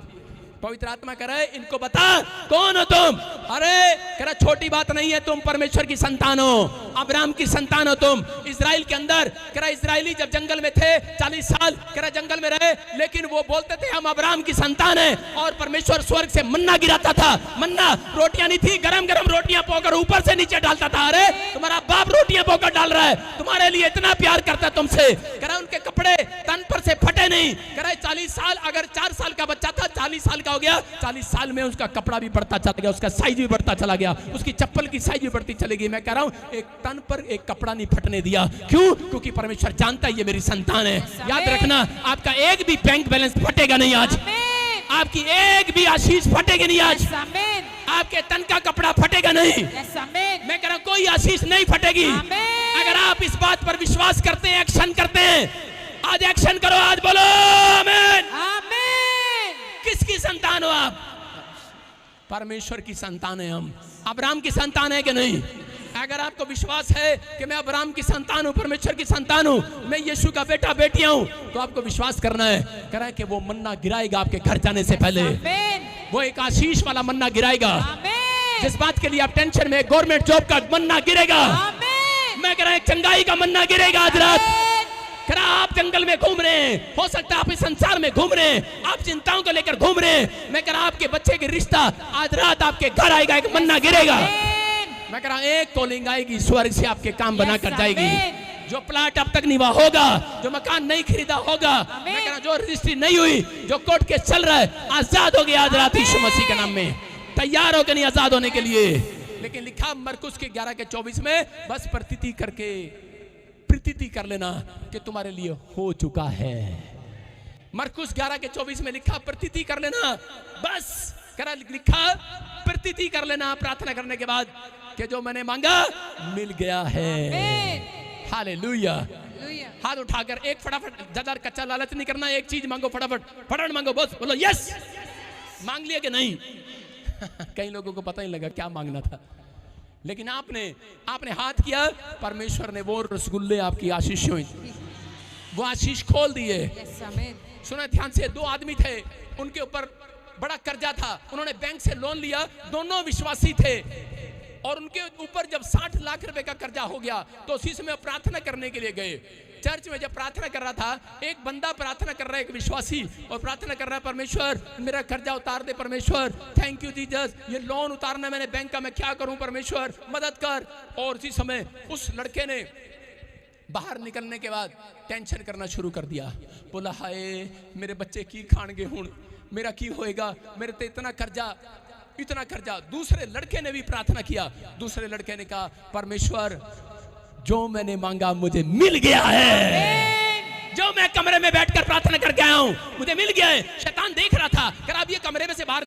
पवित्र आत्मा कह रहा है इनको बता कौन हो तुम? अरे कह रहा छोटी बात नहीं है, तुम परमेश्वर की संतान हो। अब्राहम की संतान हो तुम। इजराइल के अंदर करा इजरायली जब जंगल में थे 40 साल करा जंगल में रहे, लेकिन वो बोलते थे हम अब्राहम की संतान है। और परमेश्वर स्वर्ग से मन्ना गिराता था। मन्ना रोटियां नहीं थी, गरम गरम रोटियां पोकर ऊपर से नीचे डालता था। अरे तुम्हारा बाप रोटियां पोकर डाल रहा है, तुम्हारे लिए इतना प्यार करता तुमसे। करा उनके कपड़े तन पर से फटे नहीं। करा 40 साल, अगर 4 साल का बच्चा था 40 साल का हो गया, 40 साल में उसका कपड़ा भी बढ़ता चला गया, उसका साइज भी बढ़ता चला गया, उसकी चप्पल की साइज भी बढ़ती चली गई। मैं कह रहा हूं एक तन पर एक कपड़ा नहीं फटने दिया। क्यों? क्योंकि परमेश्वर जानता है ये मेरी संतान है। याद रखना आपका एक भी बैंक बैलेंस फटेगा नहीं आज, आपकी एक भी आशीष फटेगी नहीं आज, आपके तन का कपड़ा फटेगा नहीं। मैं कह रहा हूं कोई आशीष नहीं फटेगी। अगर आप इस बात पर विश्वास करते हैं, एक्शन करते हैं, आज एक्शन करो, आज बोलो आमीन। किसकी संतान हो आप? परमेश्वर की संतान है हम। अब्राहम की संतान है कि नहीं? अगर आपको विश्वास है कि मैं अब्राहम की संतान हूं, परमेश्वर की संतान हूं, मैं यीशु का बेटा बेटिया हूं, तो आपको विश्वास करना है, करें कि वो मन्ना गिराएगा आपके घर जाने से पहले। वो एक आशीष वाला मन्ना गिराएगा। जिस बात के लिए आप टेंशन में, गवर्नमेंट जॉब का मन्ना गिरेगा। मैं कह रहा हूं चंगाई का मन्ना गिरेगा आज रात। करा आप जंगल में घूम रहे हैं, हो सकता है आप इस संसार में घूम रहे हैं, आप चिंताओं को लेकर घूम रहे हैं। मैं कह रहा आपके बच्चे की रिश्ता आज रात आपके घर आएगा, एक मन्ना गिरेगा। मैं कह रहा हूं एक कॉलिंग आएगी स्वर्ग से, आपके काम बना कर जाएगी। जो प्लाट अब तक निभा होगा, जो मकान नहीं खरीदा होगा, मैं कह रहा हूं जो रजिस्ट्री नहीं हुई, जो कोर्ट केस चल रहा है, आजाद हो गया आज रात यीशु मसीह के नाम में। तैयार हो के नहीं आजाद होने के लिए। लेकिन लिखा मरकुस के 11:24 में, बस प्रतीति कर लेना कि तुम्हारे लिए हो चुका है। मरकुस 11:24 में लिखा प्रतीति कर लेना, बस करा लिखा प्रतीति कर लेना प्रार्थना करने के बाद कि जो मैंने मांगा मिल गया है। हालेलुया। हाथ उठाकर एक फटाफट, ज्यादा कच्चा लालच नहीं करना, एक चीज मांगो फटाफट मांगो, बस बोलो यस। मांग लिया कि नहीं? कई लोगों को पता ही लगा क्या मांगना था, लेकिन आपने हाथ किया, परमेश्वर ने वो रसगुल्ले आपकी आशीष हुई, वो आशीष खोल दिए। सुना ध्यान से, 2 आदमी थे, उनके ऊपर बड़ा कर्जा था, उन्होंने बैंक से लोन लिया, दोनों विश्वासी थे, और उनके ऊपर जब 60 लाख रुपए का कर्जा हो गया तो उसी समय प्रार्थना करने के लिए गए। चर्च में जब प्रार्थना कर रहा था, एक बंदा प्रार्थना कर रहा है, एक विश्वासी, और प्रार्थना कर रहा है परमेश्वर मेरा कर्जा उतार दे, परमेश्वर थैंक यू जीसस, ये लोन उतारना मैंने बैंक का, मैं क्या करूं परमेश्वर मदद कर। और उसी समय उस लड़के ने बाहर निकलने के बाद टेंशन करना शुरू कर दिया, बोला हाय मेरे बच्चे की खाणगे हुण, मेरा की होएगा, मेरे ते इतना कर्जा। दूसरे लड़के ने भी प्रार्थना किया, दूसरे लड़के ने कहा परमेश्वर जो मैंने मांगा मुझे मिल गया है, जो मैं कमरे में बैठकर प्रार्थना करके आया हूं मुझे मिल गया है। शैतान देख रहा था, कर अब ये कमरे में से बाहर